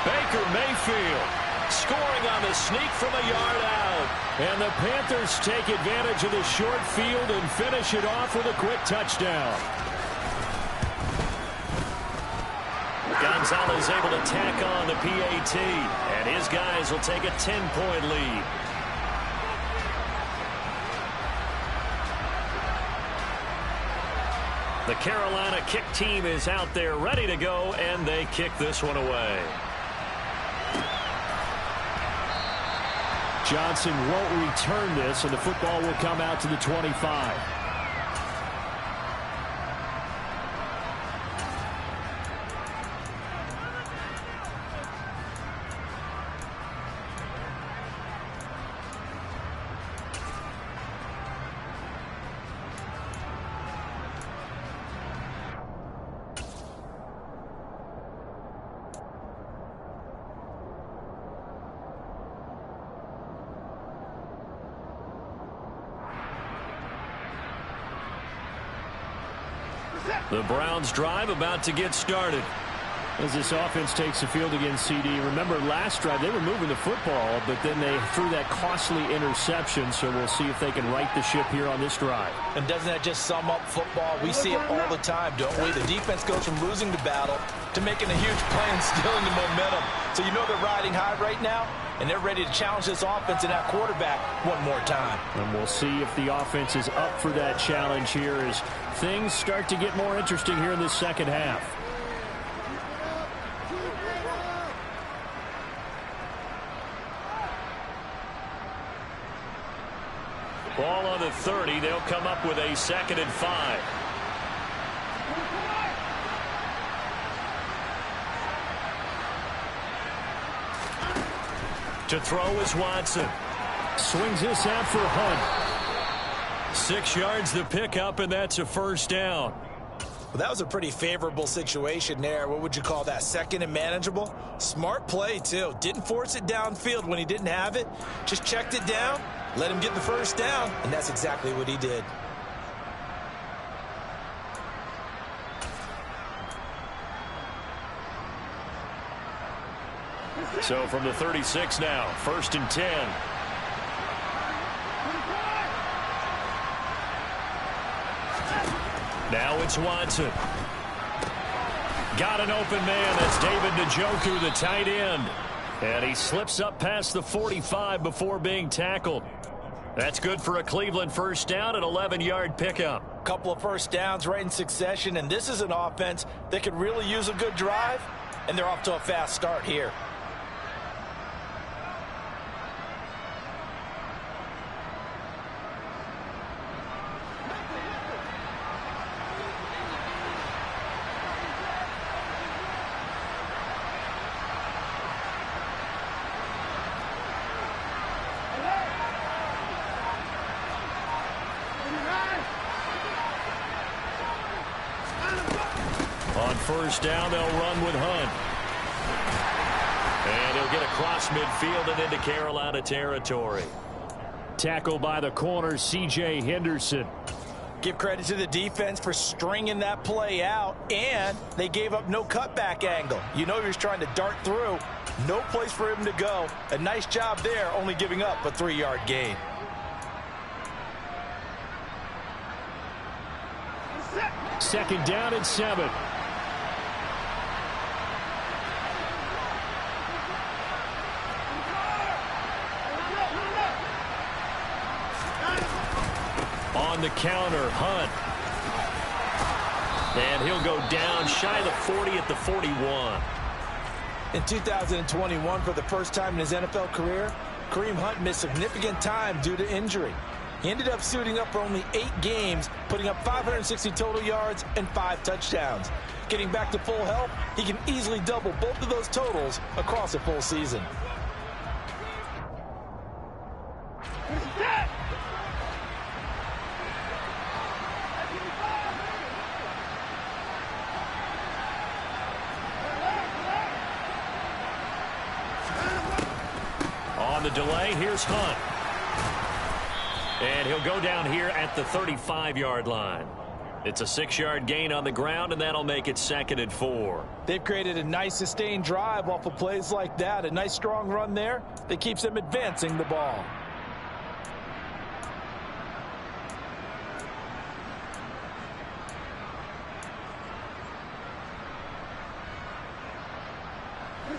Baker Mayfield scoring on the sneak from a yard out. And the Panthers take advantage of the short field and finish it off with a quick touchdown. Gonzalez able to tack on the PAT, and his guys will take a 10-point lead. The Carolina kick team is out there ready to go, and they kick this one away. Johnson won't return this, and the football will come out to the 25. The Browns drive about to get started. As this offense takes the field against CD, remember last drive they were moving the football, but then they threw that costly interception, so we'll see if they can right the ship here on this drive. And doesn't that just sum up football? We see it all the time, don't we? The defense goes from losing the battle to making a huge play and stealing the momentum. So you know they're riding high right now, and they're ready to challenge this offense and that quarterback one more time. And we'll see if the offense is up for that challenge here as things start to get more interesting here in this second half. Ball on the 30. They'll come up with a 2nd and 5. To throw is Watson. Swings this out for Hunt. 6 yards the pickup, and that's a first down. Well, that was a pretty favorable situation there. What would you call that? 2nd and manageable? Smart play, too. Didn't force it downfield when he didn't have it. Just checked it down, let him get the first down, and that's exactly what he did. So from the 36 now, 1st and 10. Now it's Watson. Got an open man. That's David Njoku, the tight end. And he slips up past the 45 before being tackled. That's good for a Cleveland first down, an 11-yard pickup. Couple of first downs right in succession, and this is an offense that could really use a good drive, and they're off to a fast start here. On first down, they'll run with Hunt. And he'll get across midfield and into Carolina territory. Tackled by the corner, C.J. Henderson. Give credit to the defense for stringing that play out, and they gave up no cutback angle. You know he was trying to dart through. No place for him to go. A nice job there, only giving up a 3-yard gain. Second down and 7. On the counter, Hunt. And he'll go down shy of the 40 at the 41. In 2021, for the first time in his NFL career, Kareem Hunt missed significant time due to injury. He ended up suiting up for only 8 games, putting up 560 total yards and 5 touchdowns. Getting back to full health, he can easily double both of those totals across a full season. On the delay, here's Hunt. And he'll go down here at the 35-yard line. It's a 6-yard gain on the ground, and that'll make it 2nd and 4. They've created a nice sustained drive off of plays like that. A nice strong run there that keeps them advancing the ball.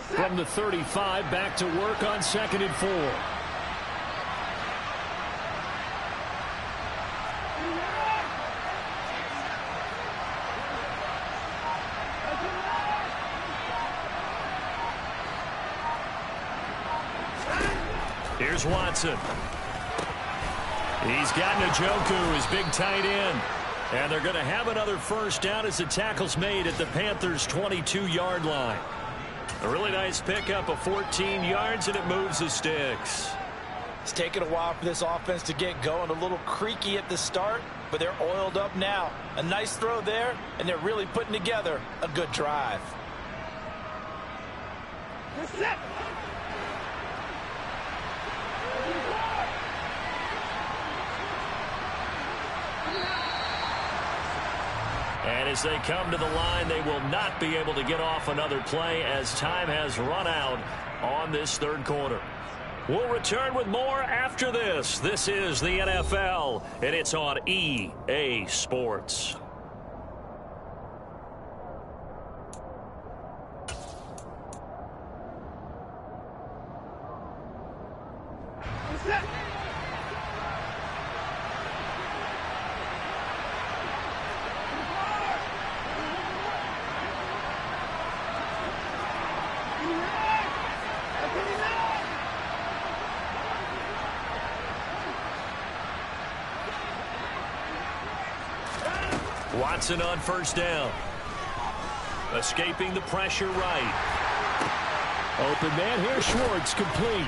From the 35, back to work on 2nd and 4. Here's Watson. He's got Njoku, his big tight end. And they're going to have another first down as the tackle's made at the Panthers' 22-yard line. A really nice pickup of 14 yards, and it moves the sticks. It's taken a while for this offense to get going. A little creaky at the start, but they're oiled up now. A nice throw there, and they're really putting together a good drive. And And as they come to the line, they will not be able to get off another play as time has run out on this third quarter. We'll return with more after this. This is the NFL, and it's on EA Sports. Watson on first down. Escaping the pressure right. Open man here. Schwartz complete.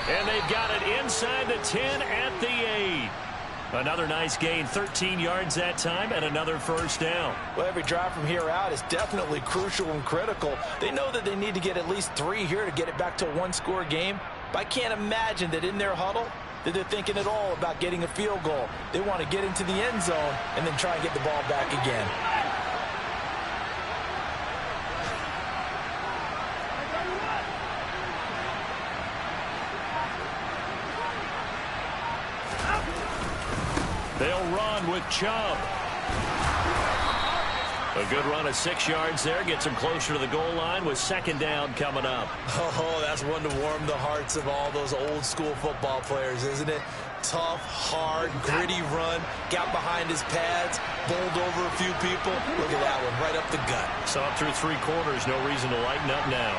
And they've got it inside the 10 at the 8. Another nice gain, 13 yards that time, and another first down. Well, every drive from here out is definitely crucial and critical. They know that they need to get at least 3 here to get it back to a one-score game. But I can't imagine that in their huddle that they're thinking at all about getting a field goal. They want to get into the end zone and then try and get the ball back again. They'll run with Chubb. A good run of 6 yards there. Gets them closer to the goal line with second down coming up. Oh, that's one to warm the hearts of all those old school football players, isn't it? Tough, hard, gritty run. Got behind his pads. Bowled over a few people. Look at that one, right up the gut. So up through 3 quarters, no reason to lighten up now.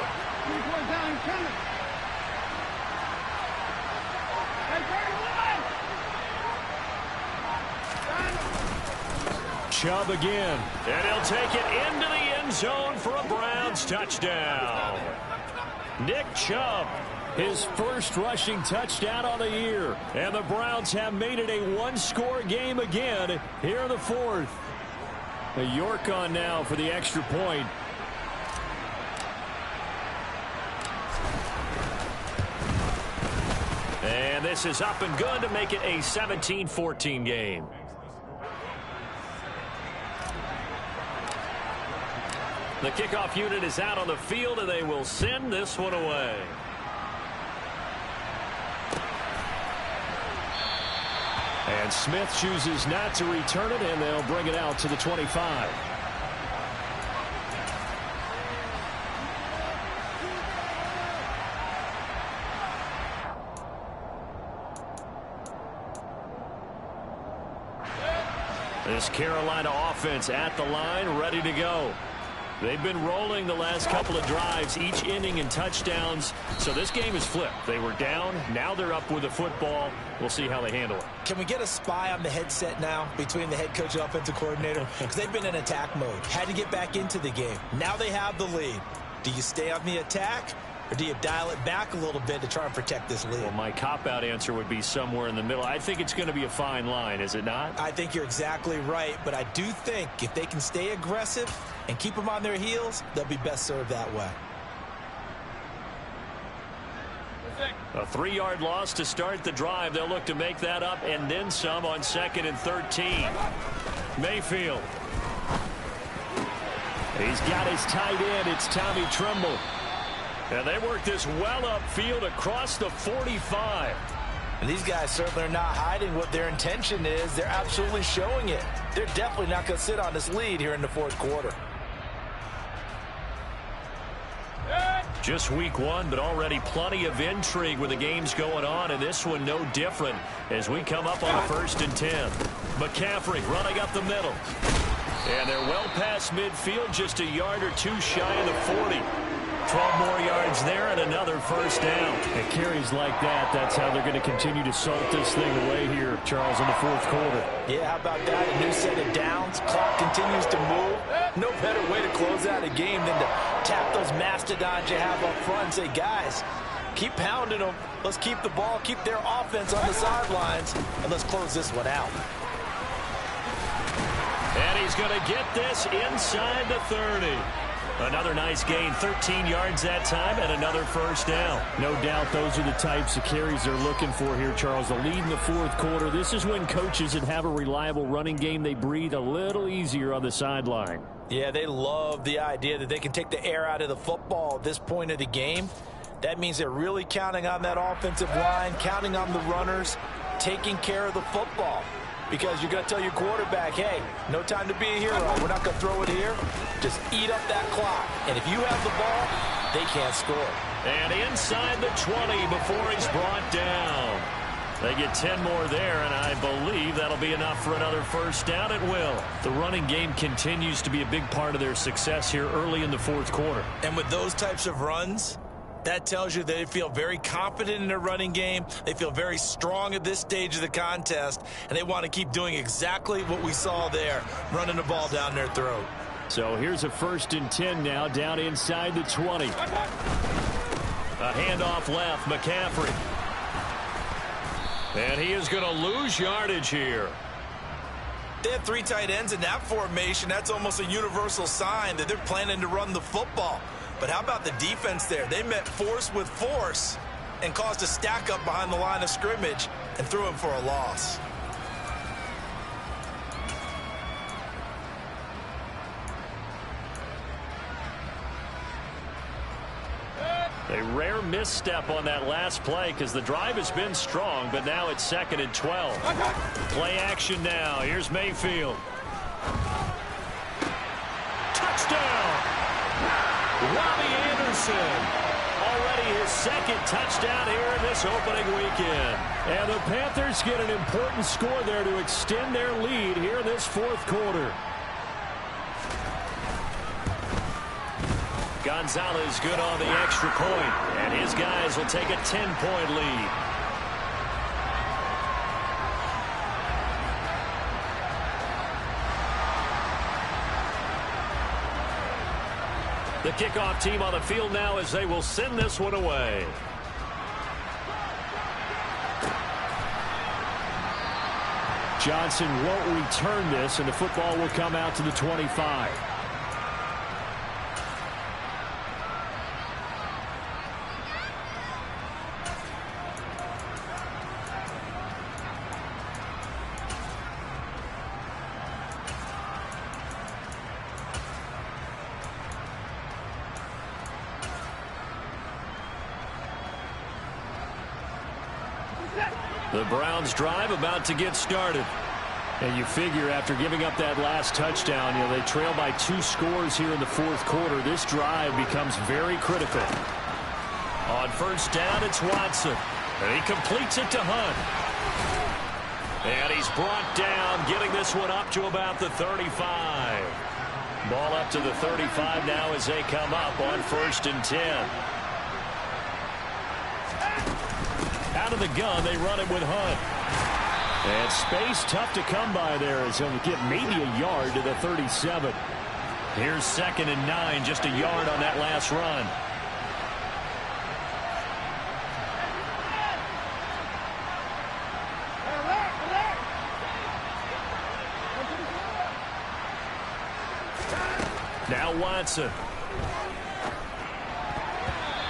Chubb again. And he'll take it into the end zone for a Browns touchdown. Nick Chubb. His first rushing touchdown on the year. And the Browns have made it a one-score game again here in the fourth. A York on now for the extra point. And this is up and good to make it a 17-14 game. The kickoff unit is out on the field, and they will send this one away. And Smith chooses not to return it, and they'll bring it out to the 25. This Carolina offense at the line, ready to go. They've been rolling the last couple of drives, each inning in touchdowns. So this game is flipped. They were down. Now they're up with the football. We'll see how they handle it. Can we get a spy on the headset now between the head coach and offensive coordinator? Because they've been in attack mode. Had to get back into the game. Now they have the lead. Do you stay on the attack? Or do you dial it back a little bit to try and protect this lead? Well, my cop-out answer would be somewhere in the middle. I think it's going to be a fine line, is it not? I think you're exactly right, but I do think if they can stay aggressive and keep them on their heels, they'll be best served that way. A 3-yard loss to start the drive. They'll look to make that up and then some on 2nd and 13. Mayfield. He's got his tight end. It's Tommy Tremble. And they work this well upfield across the 45. And these guys certainly are not hiding what their intention is. They're absolutely showing it. They're definitely not going to sit on this lead here in the fourth quarter. Just week 1, but already plenty of intrigue with the games going on, and this one no different as we come up on a 1st and 10. McCaffrey running up the middle. And they're well past midfield, just a yard or 2 shy of the 40. 12 more yards there and another first down. And carries like that, that's how they're going to continue to salt this thing away here, Charles, in the fourth quarter. Yeah, how about that? A new set of downs. Clock continues to move. No better way to close out a game than to tap those mastodons you have up front and say, guys, keep pounding them. Let's keep the ball, keep their offense on the sidelines, and let's close this one out. And he's going to get this inside the 30. Another nice gain, 13 yards that time, and another first down. No doubt those are the types of carries they're looking for here, Charles. The lead in the fourth quarter. This is when coaches that have a reliable running game, they breathe a little easier on the sideline. Yeah, they love the idea that they can take the air out of the football at this point of the game. That means they're really counting on that offensive line, counting on the runners, taking care of the football. Because you're going to tell your quarterback, hey, no time to be a hero. We're not going to throw it here. Just eat up that clock. And if you have the ball, they can't score. And inside the 20 before he's brought down. They get 10 more there, and I believe that'll be enough for another first down. It will. The running game continues to be a big part of their success here early in the fourth quarter. And with those types of runs, that tells you they feel very confident in their running game. They feel very strong at this stage of the contest, and they want to keep doing exactly what we saw there, running the ball down their throat. So here's a 1st and 10 now, down inside the 20. A handoff left, McCaffrey. And he is going to lose yardage here. They have 3 tight ends in that formation. That's almost a universal sign that they're planning to run the football. But how about the defense there? They met force with force and caused a stack up behind the line of scrimmage and threw him for a loss. A rare misstep on that last play because the drive has been strong, but now it's 2nd and 12. Play action now. Here's Mayfield. Touchdown! Robbie Anderson, already his 2nd touchdown here in this opening weekend. And the Panthers get an important score there to extend their lead here in this fourth quarter. Gonzalez good on the extra point, and his guys will take a 10-point lead. The kickoff team on the field now as they will send this one away. Johnson won't return this, and the football will come out to the 25. The Browns drive about to get started. And you figure after giving up that last touchdown, they trail by 2 scores here in the fourth quarter. This drive becomes very critical. On first down, it's Watson. And he completes it to Hunt. And he's brought down, getting this one up to about the 35. Ball up to the 35 now as they come up on 1st and 10. Out of the gun, they run it with Hunt. And space tough to come by there as he'll get maybe a yard to the 37. Here's 2nd and 9, just a yard on that last run. Now Watson.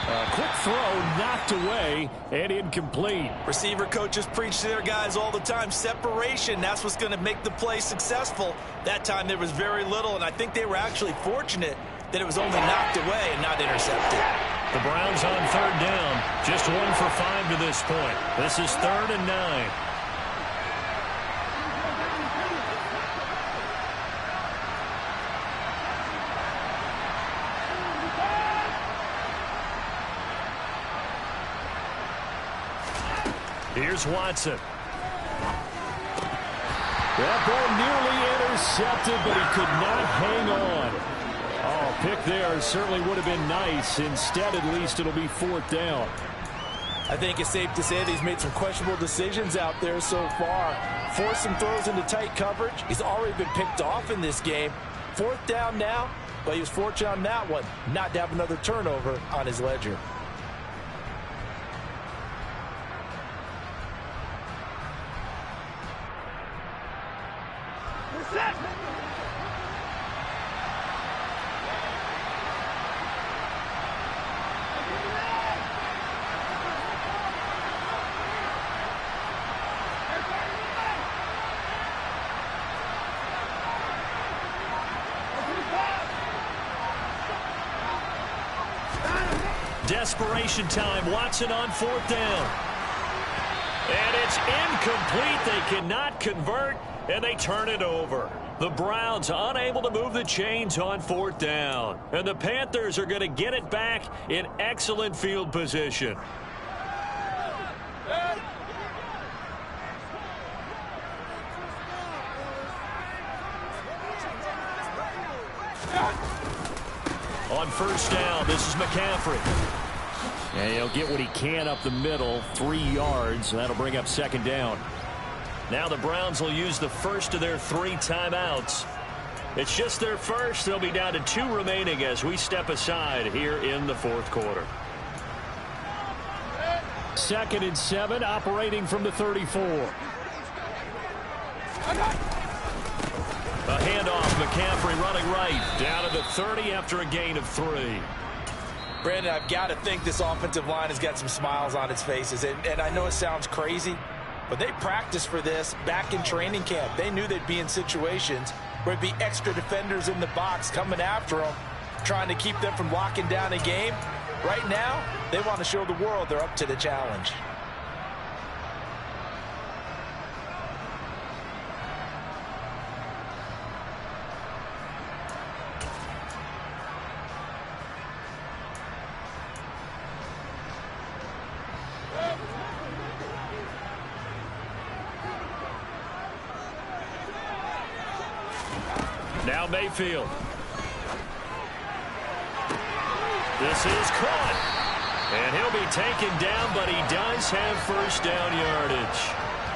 A quick throw knocked away and incomplete. Receiver coaches preach to their guys all the time. Separation, that's what's going to make the play successful. That time there was very little, and I think they were actually fortunate that it was only knocked away and not intercepted. The Browns on 3rd down. Just 1 for 5 to this point. This is 3rd and 9. Here's Watson. That ball nearly intercepted, but he could not hang on. Oh, pick there certainly would have been nice. Instead, at least, it'll be 4th down. I think it's safe to say that he's made some questionable decisions out there so far. Forced some throws into tight coverage. He's already been picked off in this game. 4th down now, but he was fortunate on that one not to have another turnover on his ledger. desperation time. Watson on 4th down. And it's incomplete. They cannot convert, and they turn it over. The Browns unable to move the chains on 4th down. And the Panthers are going to get it back in excellent field position. On 1st down, this is McCaffrey. And he'll get what he can up the middle, 3 yards. That'll bring up 2nd down. Now the Browns will use the first of their 3 timeouts. It's just their first. They'll be down to 2 remaining as we step aside here in the 4th quarter. 2nd and 7, operating from the 34. A handoff, McCaffrey running right, down to the 30 after a gain of 3. Brandon, I've got to think this offensive line has got some smiles on its faces. And I know it sounds crazy, but they practiced for this back in training camp. They knew they'd be in situations where there'd be extra defenders in the box coming after them, trying to keep them from locking down a game. Right now, they want to show the world they're up to the challenge. Now Mayfield. This is caught. And he'll be taken down, but he does have 1st down yardage.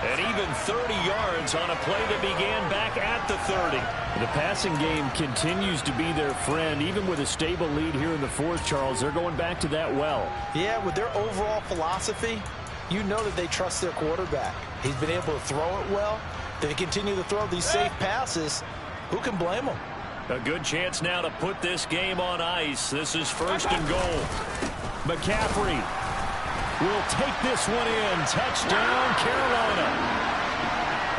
And even 30 yards on a play that began back at the 30. The passing game continues to be their friend. Even with a stable lead here in the 4th, Charles, they're going back to that well. Yeah, with their overall philosophy, you know that they trust their quarterback. He's been able to throw it well. They continue to throw these safe passes. Who can blame them? A good chance now to put this game on ice. This is 1st and goal. McCaffrey will take this one in. Touchdown, Carolina.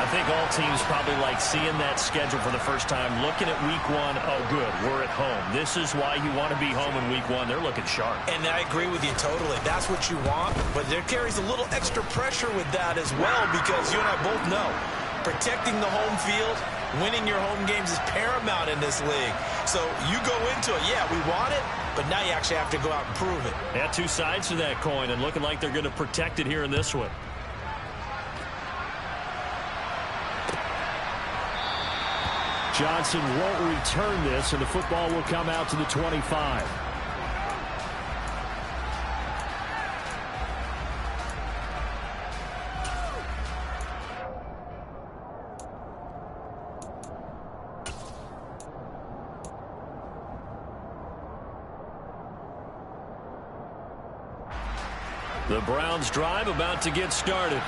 I think all teams probably like seeing that schedule for the first time, looking at week 1. Oh, good, we're at home. This is why you want to be home in week 1. They're looking sharp. And I agree with you totally. That's what you want, but there carries a little extra pressure with that as well, because you and I both know protecting the home field, winning your home games is paramount in this league. So you go into it, yeah, we want it, but now you actually have to go out and prove it. Yeah, 2 sides to that coin, and looking like they're going to protect it here in this one. Johnson won't return this, and the football will come out to the 25. The Browns drive about to get started.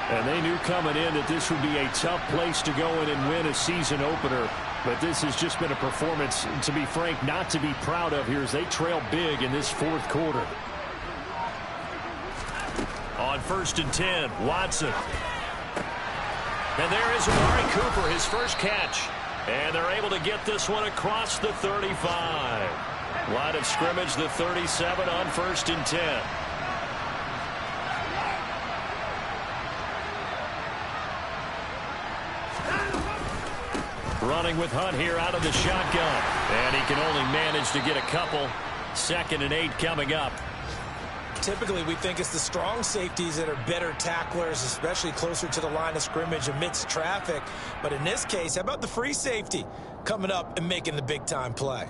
And they knew coming in that this would be a tough place to go in and win a season opener. But this has just been a performance, to be frank, not to be proud of here as they trail big in this 4th quarter. On 1st and 10, Watson. And there is Amari Cooper, his first catch. And they're able to get this one across the 35. Line of scrimmage, the 37 on 1st and 10. Running with Hunt here out of the shotgun. And he can only manage to get a couple. 2nd and 8 coming up. Typically, we think it's the strong safeties that are better tacklers, especially closer to the line of scrimmage amidst traffic. But in this case, how about the free safety coming up and making the big-time play?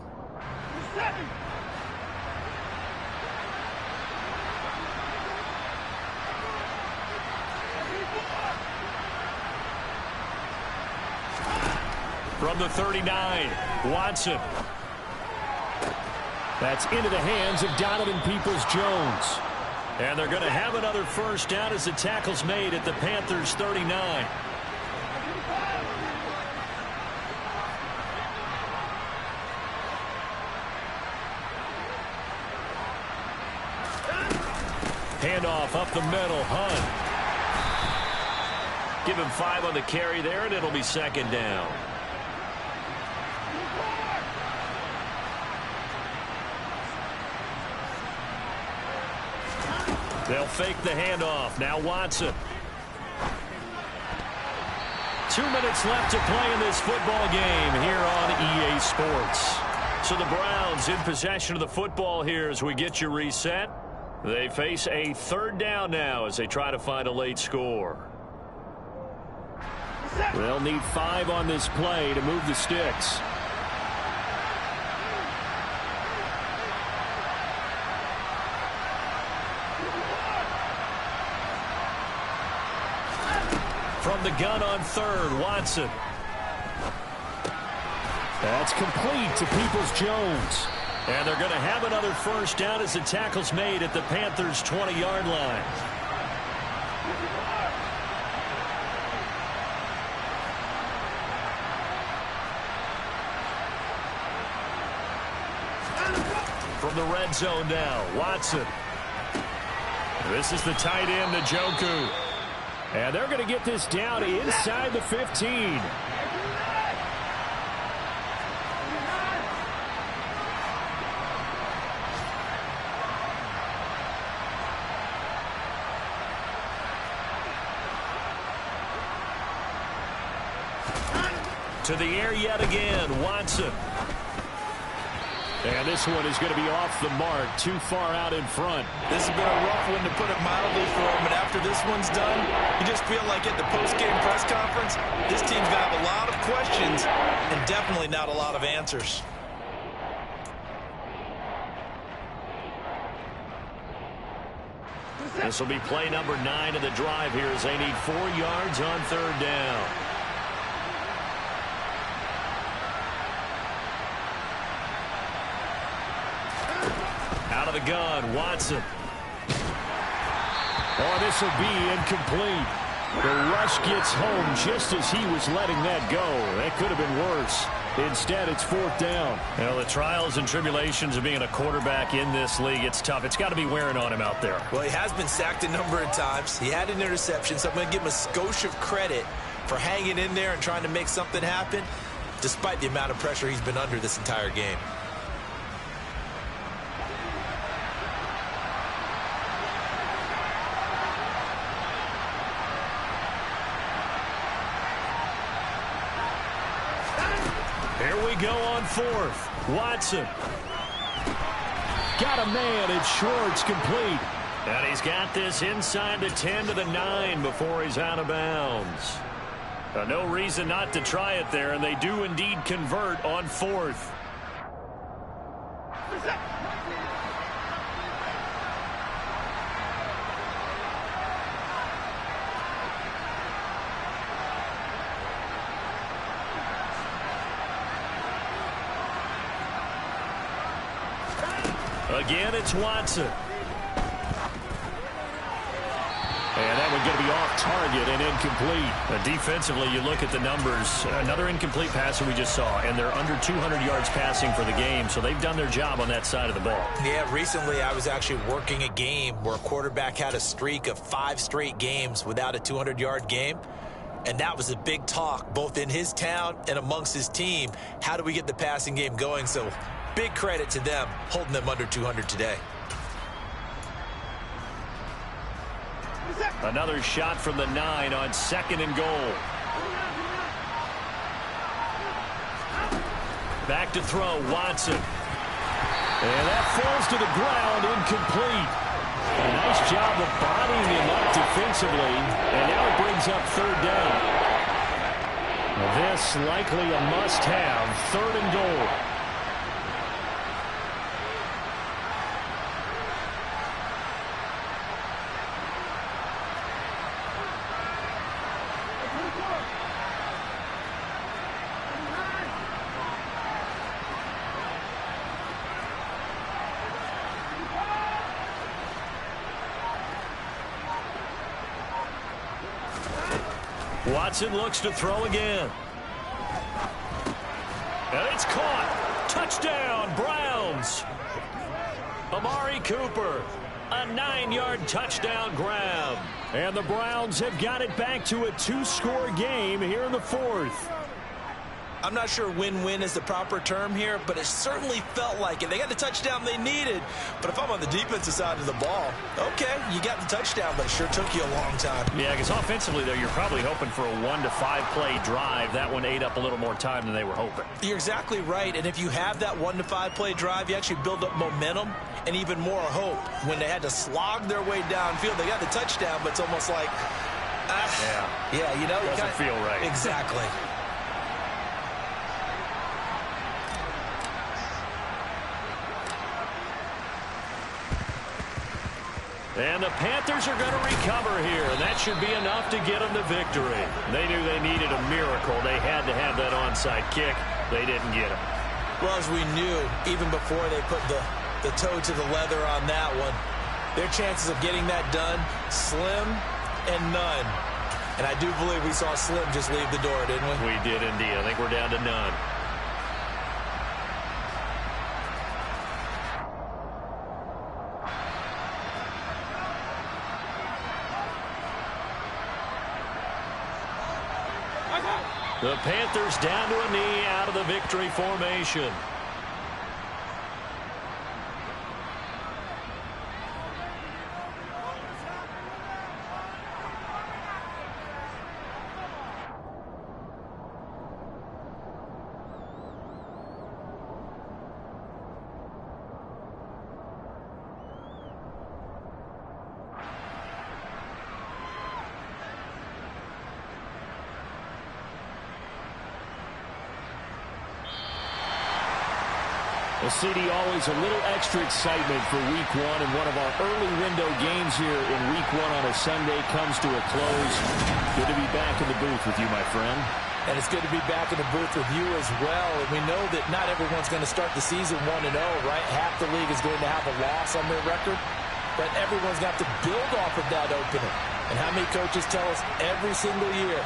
From the 39, Watson. That's into the hands of Donovan Peoples-Jones. And they're going to have another 1st down as the tackle's made at the Panthers' 39. Handoff up the middle, Hunt. Give him 5 on the carry there, and it'll be 2nd down. They'll fake the handoff. Now Watson. 2 minutes left to play in this football game here on EA Sports. So the Browns in possession of the football here as we get you reset. They face a third down now as they try to find a late score. They'll need 5 on this play to move the sticks. From the gun on third, Watson. That's complete to Peoples-Jones. And they're going to have another first down as the tackle's made at the Panthers' 20-yard line. From the red zone now, Watson. This is the tight end, Njoku. And they're going to get this down inside the 15. To the air yet again, Watson. And this one is going to be off the mark, too far out in front. This has been a rough one, to put it mildly, for him. And after this one's done, you just feel like at the post-game press conference, this team's going to have a lot of questions and definitely not a lot of answers. This will be play number 9 of the drive here as they need 4 yards on third down. Out of the gun, Watson. Oh, this will be incomplete. The rush gets home just as he was letting that go. That could have been worse. Instead, it's fourth down. Well, the trials and tribulations of being a quarterback in this league, it's tough. It's got to be wearing on him out there. Well, he has been sacked a number of times. He had an interception, so I'm going to give him a skosh of credit for hanging in there and trying to make something happen, despite the amount of pressure he's been under this entire game. Here we go on fourth. Watson. Got a man. It's Schwartz, complete. And he's got this inside the 10 to the 9 before he's out of bounds. No reason not to try it there, and they do indeed convert on fourth. Again, it's Watson. And that one going to be off target and incomplete. Defensively, you look at the numbers. Another incomplete pass that we just saw, and they're under 200 yards passing for the game, so they've done their job on that side of the ball. Yeah, recently I was actually working a game where a quarterback had a streak of 5 straight games without a 200-yard game. And that was a big talk, both in his town and amongst his team. How do we get the passing game going? So big credit to them, holding them under 200 today. Another shot from the 9 on 2nd and goal. Back to throw, Watson. And that falls to the ground, incomplete. A nice job of bodying him up defensively, and now it brings up third down. This likely a must-have, 3rd and goal. Watson looks to throw again. And it's caught. Touchdown, Browns. Amari Cooper, a 9-yard touchdown grab. And the Browns have got it back to a 2-score game here in the 4th. I'm not sure win-win is the proper term here, but it certainly felt like it. They got the touchdown they needed, but if I'm on the defensive side of the ball, okay, you got the touchdown, but it sure took you a long time. Yeah, because offensively, though, you're probably hoping for a 1 to 5 play drive. That one ate up a little more time than they were hoping. You're exactly right, and if you have that 1 to 5 play drive, you actually build up momentum and even more hope. When they had to slog their way downfield, they got the touchdown, but it's almost like, yeah, you know, doesn't feel right. Exactly. And the Panthers are going to recover here, and that should be enough to get them to victory. They knew they needed a miracle. They had to have that onside kick. They didn't get it. Well, as we knew, even before they put the toe to the leather on that one, their chances of getting that done, slim and none. And I do believe we saw Slim just leave the door, didn't we? We did indeed. I think we're down to none. The Panthers down to a knee out of the victory formation. Well, CD, always a little extra excitement for Week 1, and one of our early window games here in Week 1 on a Sunday comes to a close. Good to be back in the booth with you, my friend. And it's good to be back in the booth with you as well. And we know that not everyone's going to start the season 1-0, right? Half the league is going to have a loss on their record, but everyone's got to build off of that opener. And how many coaches tell us every single year,